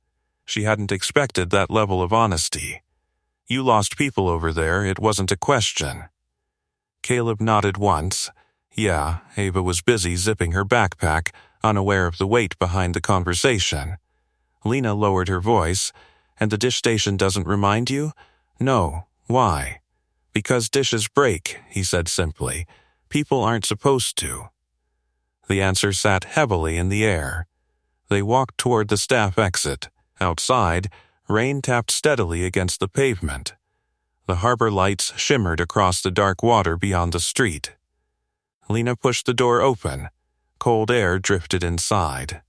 She hadn't expected that level of honesty. "You lost people over there, it wasn't a question." Caleb nodded once. Yeah, Ava was busy zipping her backpack, unaware of the weight behind the conversation. Lena lowered her voice. "And the dish station doesn't remind you?" "No. Why?" "Because dishes break," he said simply. "People aren't supposed to." The answer sat heavily in the air. They walked toward the staff exit. Outside, rain tapped steadily against the pavement. The harbor lights shimmered across the dark water beyond the street. Lena pushed the door open. Cold air drifted inside.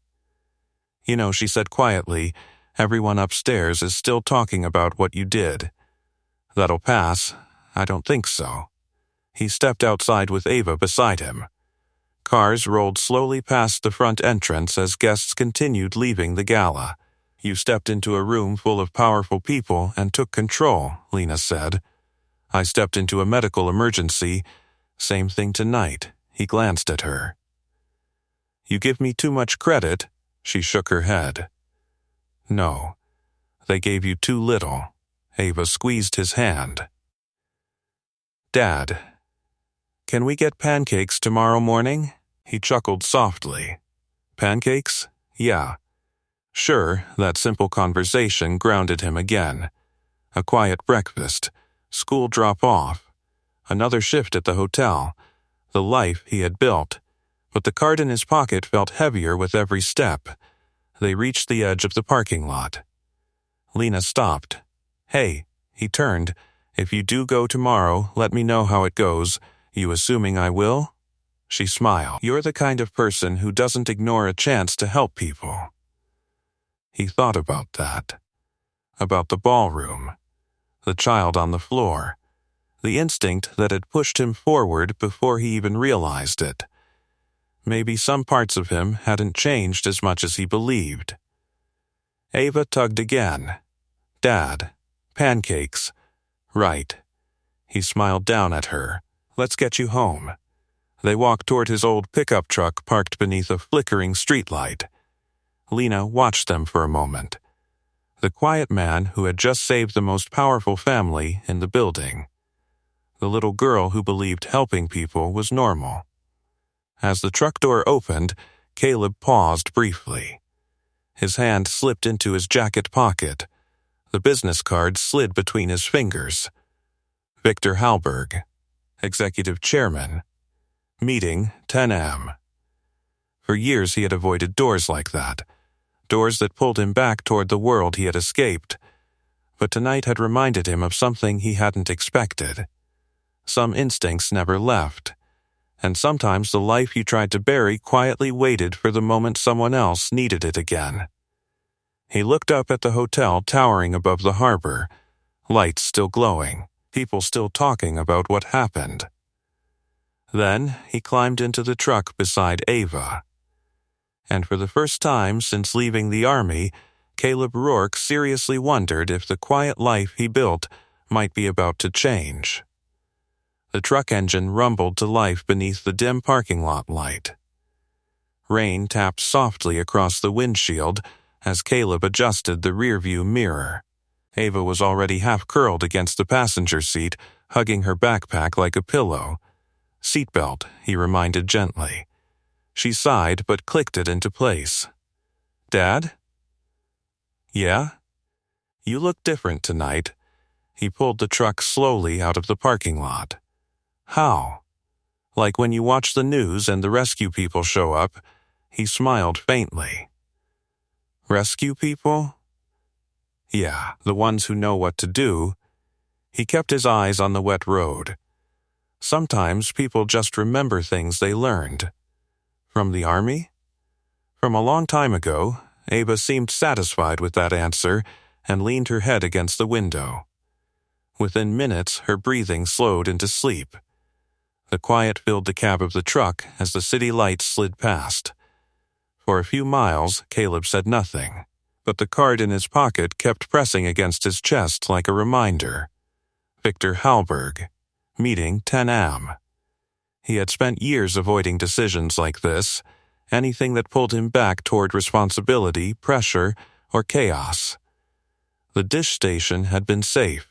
"You know," she said quietly, "everyone upstairs is still talking about what you did." "That'll pass." "I don't think so." He stepped outside with Ava beside him. Cars rolled slowly past the front entrance as guests continued leaving the gala. "You stepped into a room full of powerful people and took control," Lena said. "I stepped into a medical emergency. Same thing tonight." He glanced at her. "You give me too much credit." She shook her head. "No, they gave you too little." Ava squeezed his hand. "Dad, can we get pancakes tomorrow morning?" He chuckled softly. "Pancakes? Yeah." Sure, that simple conversation grounded him again. A quiet breakfast, school drop-off, another shift at the hotel, the life he had built. But the card in his pocket felt heavier with every step. They reached the edge of the parking lot. Lena stopped. "Hey," he turned. "If you do go tomorrow, let me know how it goes. You assuming I will?" She smiled. "You're the kind of person who doesn't ignore a chance to help people." He thought about that. About the ballroom. The child on the floor. The instinct that had pushed him forward before he even realized it. Maybe some parts of him hadn't changed as much as he believed. Ava tugged again. "Dad, pancakes." "Right." He smiled down at her. "Let's get you home." They walked toward his old pickup truck parked beneath a flickering streetlight. Lena watched them for a moment. The quiet man who had just saved the most powerful family in the building. The little girl who believed helping people was normal. As the truck door opened, Caleb paused briefly. His hand slipped into his jacket pocket. The business card slid between his fingers. Victor Halberg, Executive Chairman. Meeting 10 a.m. For years he had avoided doors like that. Doors that pulled him back toward the world he had escaped. But tonight had reminded him of something he hadn't expected. Some instincts never left. And sometimes the life you tried to bury quietly waited for the moment someone else needed it again. He looked up at the hotel towering above the harbor, lights still glowing, people still talking about what happened. Then he climbed into the truck beside Ava. And for the first time since leaving the army, Caleb Rourke seriously wondered if the quiet life he built might be about to change. The truck engine rumbled to life beneath the dim parking lot light. Rain tapped softly across the windshield as Caleb adjusted the rearview mirror. Ava was already half curled against the passenger seat, hugging her backpack like a pillow. "Seatbelt," he reminded gently. She sighed but clicked it into place. "Dad?" "Yeah?" "You look different tonight." He pulled the truck slowly out of the parking lot. "How?" "Like when you watch the news and the rescue people show up." He smiled faintly. "Rescue people?" "Yeah, the ones who know what to do." He kept his eyes on the wet road. "Sometimes people just remember things they learned." "From the army?" "From a long time ago." Ava seemed satisfied with that answer and leaned her head against the window. Within minutes, her breathing slowed into sleep. The quiet filled the cab of the truck as the city lights slid past. For a few miles, Caleb said nothing, but the card in his pocket kept pressing against his chest like a reminder. Victor Halberg, meeting 10 a.m. He had spent years avoiding decisions like this, anything that pulled him back toward responsibility, pressure, or chaos. The dish station had been safe,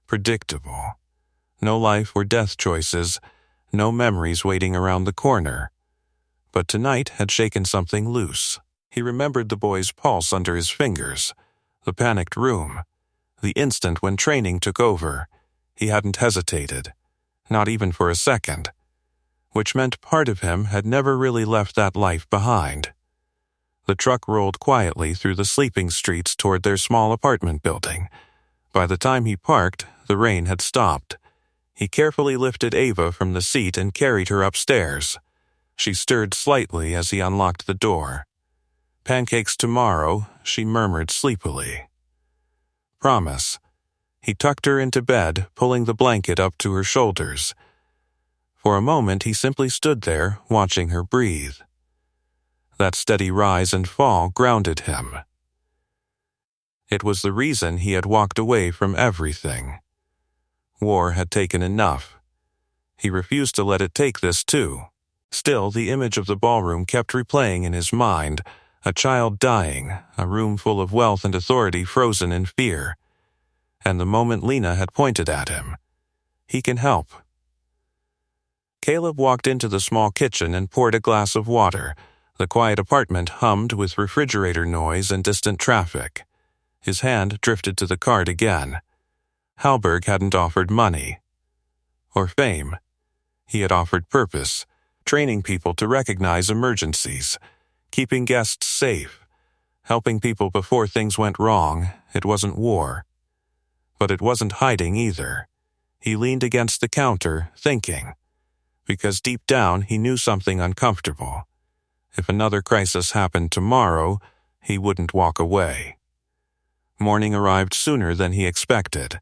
predictable. No life or death choices, no memories waiting around the corner. But tonight had shaken something loose. He remembered the boy's pulse under his fingers, the panicked room, the instant when training took over. He hadn't hesitated, not even for a second, which meant part of him had never really left that life behind. The truck rolled quietly through the sleeping streets toward their small apartment building. By the time he parked, the rain had stopped. He carefully lifted Ava from the seat and carried her upstairs. She stirred slightly as he unlocked the door. "Pancakes tomorrow," she murmured sleepily. "Promise." He tucked her into bed, pulling the blanket up to her shoulders. For a moment he simply stood there, watching her breathe. That steady rise and fall grounded him. It was the reason he had walked away from everything. War had taken enough. He refused to let it take this too. Still, the image of the ballroom kept replaying in his mind, a child dying, a room full of wealth and authority frozen in fear. And the moment Lena had pointed at him, "He can help." Caleb walked into the small kitchen and poured a glass of water. The quiet apartment hummed with refrigerator noise and distant traffic. His hand drifted to the card again. Halberg hadn't offered money. Or fame. He had offered purpose, training people to recognize emergencies, keeping guests safe, helping people before things went wrong. It wasn't war. But it wasn't hiding either. He leaned against the counter, thinking, because deep down he knew something uncomfortable. If another crisis happened tomorrow, he wouldn't walk away. Morning arrived sooner than he expected.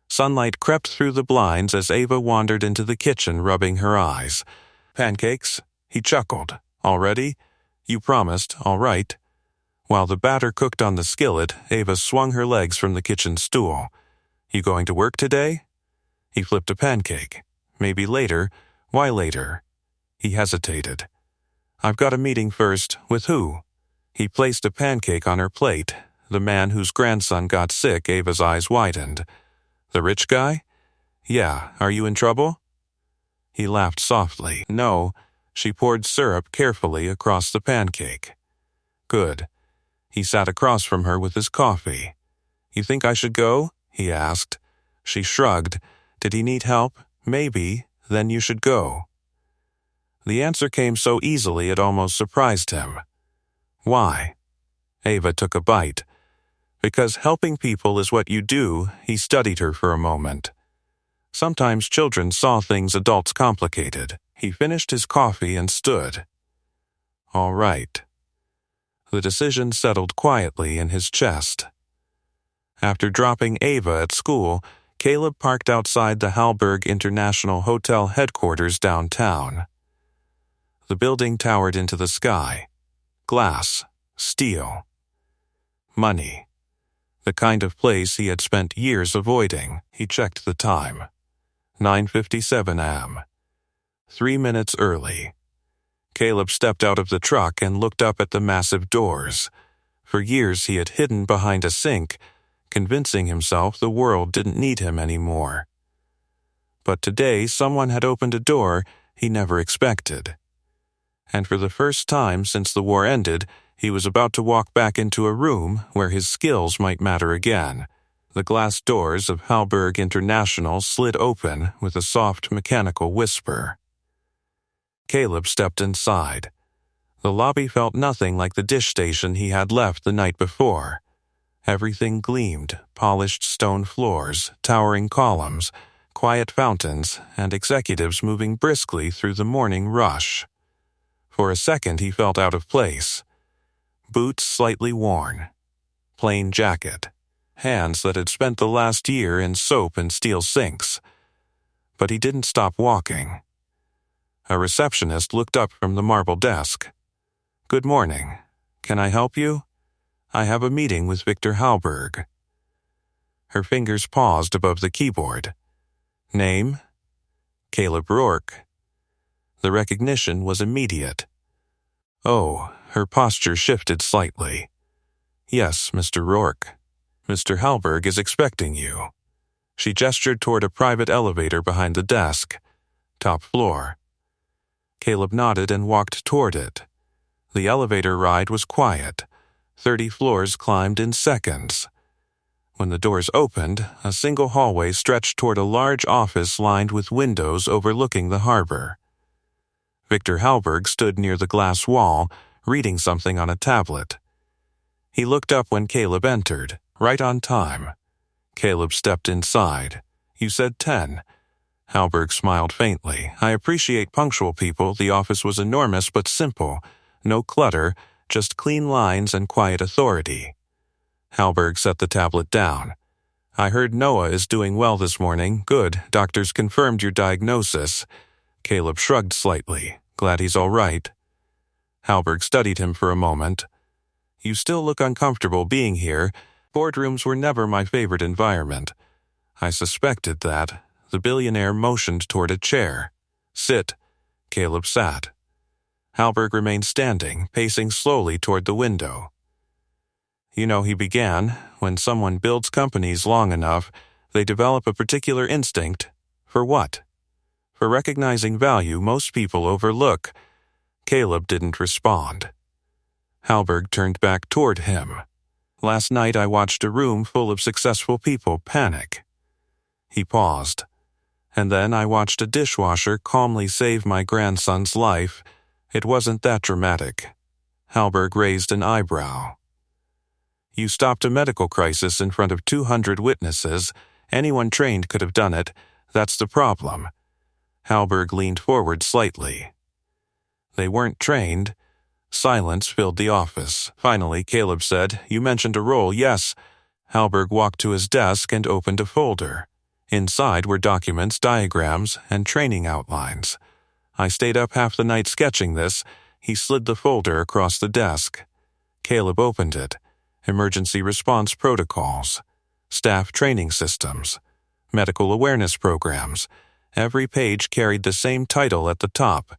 Sunlight crept through the blinds as Ava wandered into the kitchen, rubbing her eyes. "Pancakes?" He chuckled. "Already? You promised, all right." While the batter cooked on the skillet, Ava swung her legs from the kitchen stool. "You going to work today?" He flipped a pancake. "Maybe later." "Why later?" He hesitated. "I've got a meeting first." "With who?" He placed a pancake on her plate. The man whose grandson got sick. Ava's eyes widened. "The rich guy?" "Yeah. Are you in trouble?" He laughed softly. "No." She poured syrup carefully across the pancake. "Good." He sat across from her with his coffee. "You think I should go?" he asked. She shrugged. "Did he need help?" "Maybe. Then you should go." The answer came so easily it almost surprised him. "Why?" Ava took a bite. "Because helping people is what you do." He studied her for a moment. Sometimes children saw things adults complicated. He finished his coffee and stood. "All right." The decision settled quietly in his chest. After dropping Ava at school, Caleb parked outside the Hallberg International Hotel headquarters downtown. The building towered into the sky. Glass, steel, money. The kind of place he had spent years avoiding. He checked the time. 9:57 a.m. 3 minutes early. Caleb stepped out of the truck and looked up at the massive doors. For years he had hidden behind a sink, convincing himself the world didn't need him anymore. But today someone had opened a door he never expected. And for the first time since the war ended, he was about to walk back into a room where his skills might matter again. The glass doors of Hallberg International slid open with a soft mechanical whisper. Caleb stepped inside. The lobby felt nothing like the dish station he had left the night before. Everything gleamed: polished stone floors, towering columns, quiet fountains, and executives moving briskly through the morning rush. For a second he felt out of place. Boots slightly worn. Plain jacket. Hands that had spent the last year in soap and steel sinks. But he didn't stop walking. A receptionist looked up from the marble desk. "Good morning. Can I help you? I have a meeting with Victor Hallberg." Her fingers paused above the keyboard. Name? Caleb Rourke. The recognition was immediate. Oh, her posture shifted slightly. "Yes, Mr. Rourke. Mr. Hallberg is expecting you." She gestured toward a private elevator behind the desk. Top floor. Caleb nodded and walked toward it. The elevator ride was quiet. 30 floors climbed in seconds. When the doors opened, a single hallway stretched toward a large office lined with windows overlooking the harbor. Victor Hallberg stood near the glass wall, reading something on a tablet. He looked up when Caleb entered, right on time. Caleb stepped inside. "You said 10. Hallberg smiled faintly. "I appreciate punctual people. The office was enormous but simple. No clutter, just clean lines and quiet authority." Hallberg set the tablet down. "I heard Noah is doing well this morning. Good. Doctors confirmed your diagnosis." Caleb shrugged slightly. "Glad he's all right." Hallberg studied him for a moment. "You still look uncomfortable being here. Boardrooms were never my favorite environment." "I suspected that." The billionaire motioned toward a chair. "Sit." Caleb sat. Hallberg remained standing, pacing slowly toward the window. "You know," he began, "when someone builds companies long enough, they develop a particular instinct." "For what?" "For recognizing value most people overlook." Caleb didn't respond. Hallberg turned back toward him. "Last night I watched a room full of successful people panic." He paused. "And then I watched a dishwasher calmly save my grandson's life. It wasn't that dramatic." Hallberg raised an eyebrow. "You stopped a medical crisis in front of 200 witnesses. Anyone trained could have done it. That's the problem." Hallberg leaned forward slightly. "They weren't trained." Silence filled the office. Finally, Caleb said, "You mentioned a role." "Yes." Hallberg walked to his desk and opened a folder. Inside were documents, diagrams, and training outlines. "I stayed up half the night sketching this." He slid the folder across the desk. Caleb opened it. Emergency response protocols. Staff training systems. Medical awareness programs. Every page carried the same title at the top: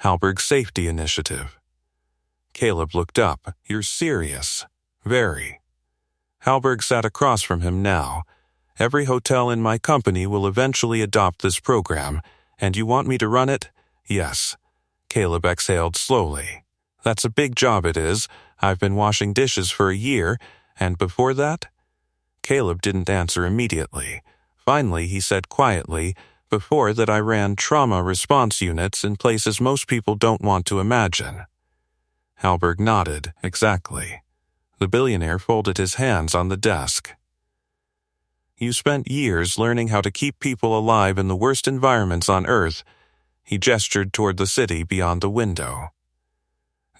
Hallberg Safety Initiative. Caleb looked up. "You're serious." "Very." Hallberg sat across from him now. "Every hotel in my company will eventually adopt this program, and you want me to run it?" "Yes." Caleb exhaled slowly. "That's a big job, it is. I've been washing dishes for a year, and before that?" Caleb didn't answer immediately. Finally, he said quietly, "Before that I ran trauma response units in places most people don't want to imagine." Hallberg nodded. "Exactly." The billionaire folded his hands on the desk. "You spent years learning how to keep people alive in the worst environments on Earth." He gestured toward the city beyond the window.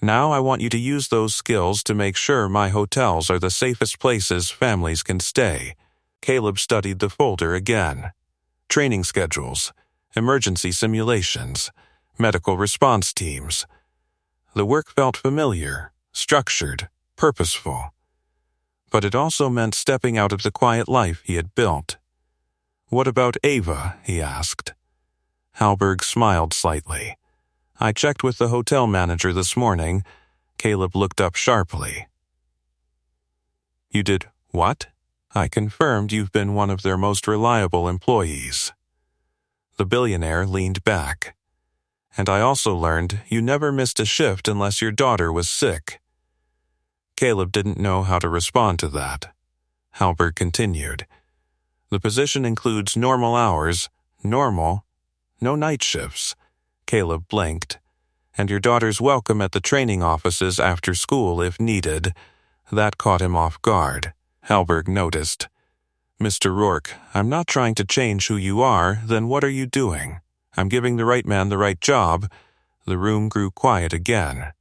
Now I want you to use those skills to make sure my hotels are the safest places families can stay. Caleb studied the folder again. Training schedules, emergency simulations, medical response teams. The work felt familiar, structured, purposeful. But it also meant stepping out of the quiet life he had built. "What about Ava?" he asked. Halberg smiled slightly. "I checked with the hotel manager this morning." Caleb looked up sharply. "You did what?" "I confirmed you've been one of their most reliable employees." The billionaire leaned back. "And I also learned you never missed a shift unless your daughter was sick." Caleb didn't know how to respond to that. Halberg continued. "The position includes normal hours. Normal? No night shifts." Caleb blinked. "And your daughter's welcome at the training offices after school if needed." That caught him off guard. Halberg noticed. "Mr. Rourke, I'm not trying to change who you are, then what are you doing? I'm giving the right man the right job." The room grew quiet again.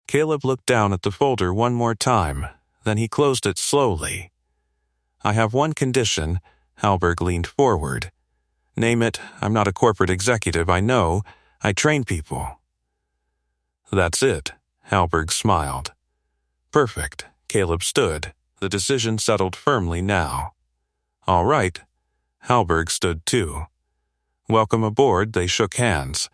Caleb looked down at the folder one more time, then he closed it slowly. "I have one condition." Halberg leaned forward. "Name it. I'm not a corporate executive, I know. I train people." "That's it," Halberg smiled. "Perfect." Caleb stood. The decision settled firmly now. "All right." Halberg stood too. "Welcome aboard." They shook hands.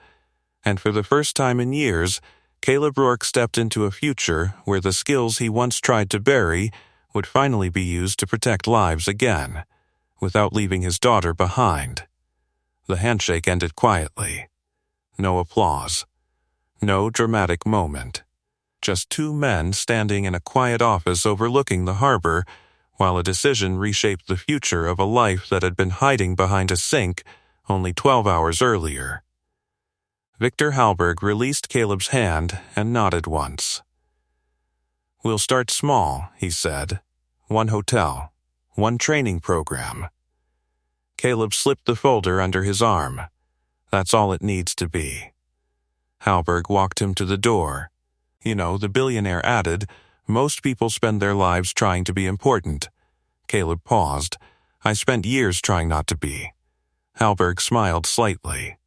And for the first time in years, Caleb Rourke stepped into a future where the skills he once tried to bury would finally be used to protect lives again, without leaving his daughter behind. The handshake ended quietly. No applause. No dramatic moment. Just two men standing in a quiet office overlooking the harbor, while a decision reshaped the future of a life that had been hiding behind a sink only 12 hours earlier. Victor Halberg released Caleb's hand and nodded once. "We'll start small," he said. "One hotel. One training program." Caleb slipped the folder under his arm. "That's all it needs to be." Halberg walked him to the door. "You know," the billionaire added, "most people spend their lives trying to be important." Caleb paused. "I spent years trying not to be." Halberg smiled slightly.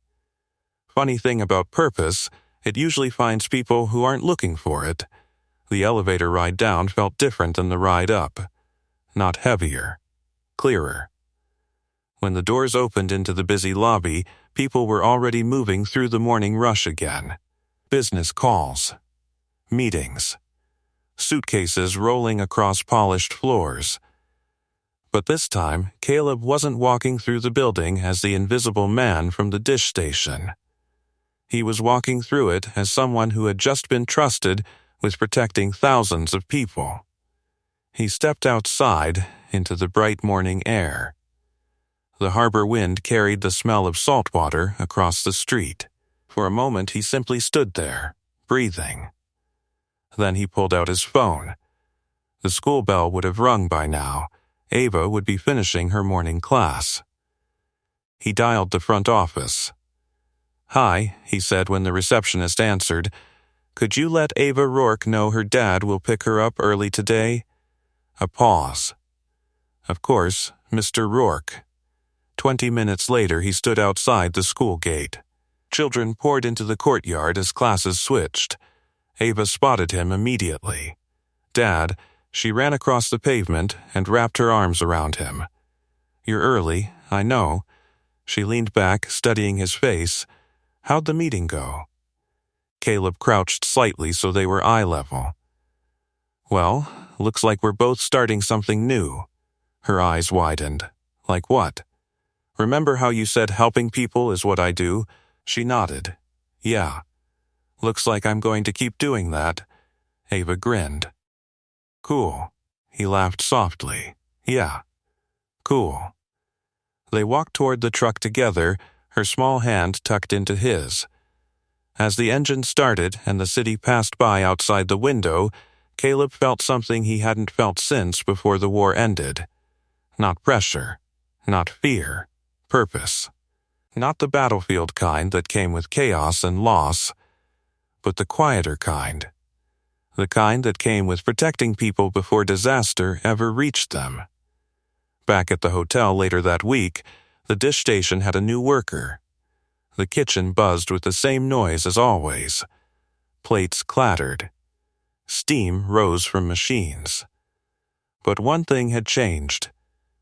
"Funny thing about purpose, it usually finds people who aren't looking for it." The elevator ride down felt different than the ride up. Not heavier. Clearer. When the doors opened into the busy lobby, people were already moving through the morning rush again. Business calls. Meetings. Suitcases rolling across polished floors. But this time, Caleb wasn't walking through the building as the invisible man from the dish station. He was walking through it as someone who had just been trusted with protecting thousands of people. He stepped outside into the bright morning air. The harbor wind carried the smell of salt water across the street. For a moment he simply stood there, breathing. Then he pulled out his phone. The school bell would have rung by now. Ava would be finishing her morning class. He dialed the front office. "Hi," he said when the receptionist answered. "Could you let Ava Rourke know her dad will pick her up early today?" A pause. "Of course, Mr. Rourke." 20 minutes later he stood outside the school gate. Children poured into the courtyard as classes switched. Ava spotted him immediately. "Dad," she ran across the pavement and wrapped her arms around him. "You're early, I know." She leaned back, studying his face. "How'd the meeting go?" Caleb crouched slightly so they were eye level. "Well, looks like we're both starting something new." Her eyes widened. "Like what?" "Remember how you said helping people is what I do?" She nodded. "Yeah. Looks like I'm going to keep doing that." Ava grinned. "Cool." He laughed softly. "Yeah. Cool." They walked toward the truck together, her small hand tucked into his. As the engine started and the city passed by outside the window, Caleb felt something he hadn't felt since before the war ended. Not pressure. Not fear. Purpose. Not the battlefield kind that came with chaos and loss, but the quieter kind. The kind that came with protecting people before disaster ever reached them. Back at the hotel later that week, the dish station had a new worker. The kitchen buzzed with the same noise as always. Plates clattered. Steam rose from machines. But one thing had changed.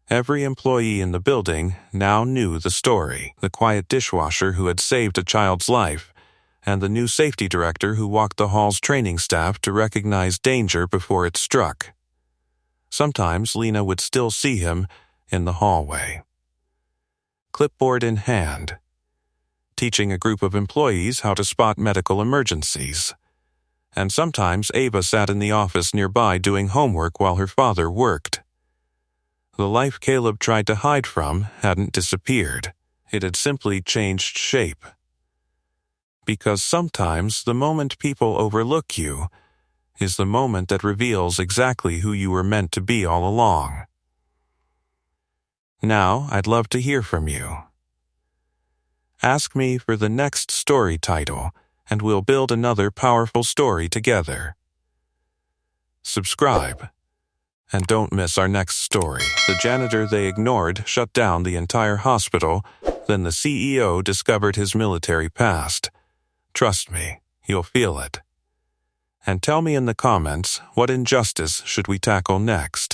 Every employee in the building now knew the story: the quiet dishwasher who had saved a child's life, and the new safety director who walked the hall's training staff to recognize danger before it struck. Sometimes Lena would still see him in the hallway, clipboard in hand, teaching a group of employees how to spot medical emergencies. And sometimes Ava sat in the office nearby doing homework while her father worked. The life Caleb tried to hide from hadn't disappeared. It had simply changed shape. Because sometimes the moment people overlook you is the moment that reveals exactly who you were meant to be all along. Now, I'd love to hear from you. Ask me for the next story title, and we'll build another powerful story together. Subscribe. And don't miss our next story. The janitor they ignored shut down the entire hospital, then the CEO discovered his military past. Trust me, you'll feel it. And tell me in the comments, what injustice should we tackle next?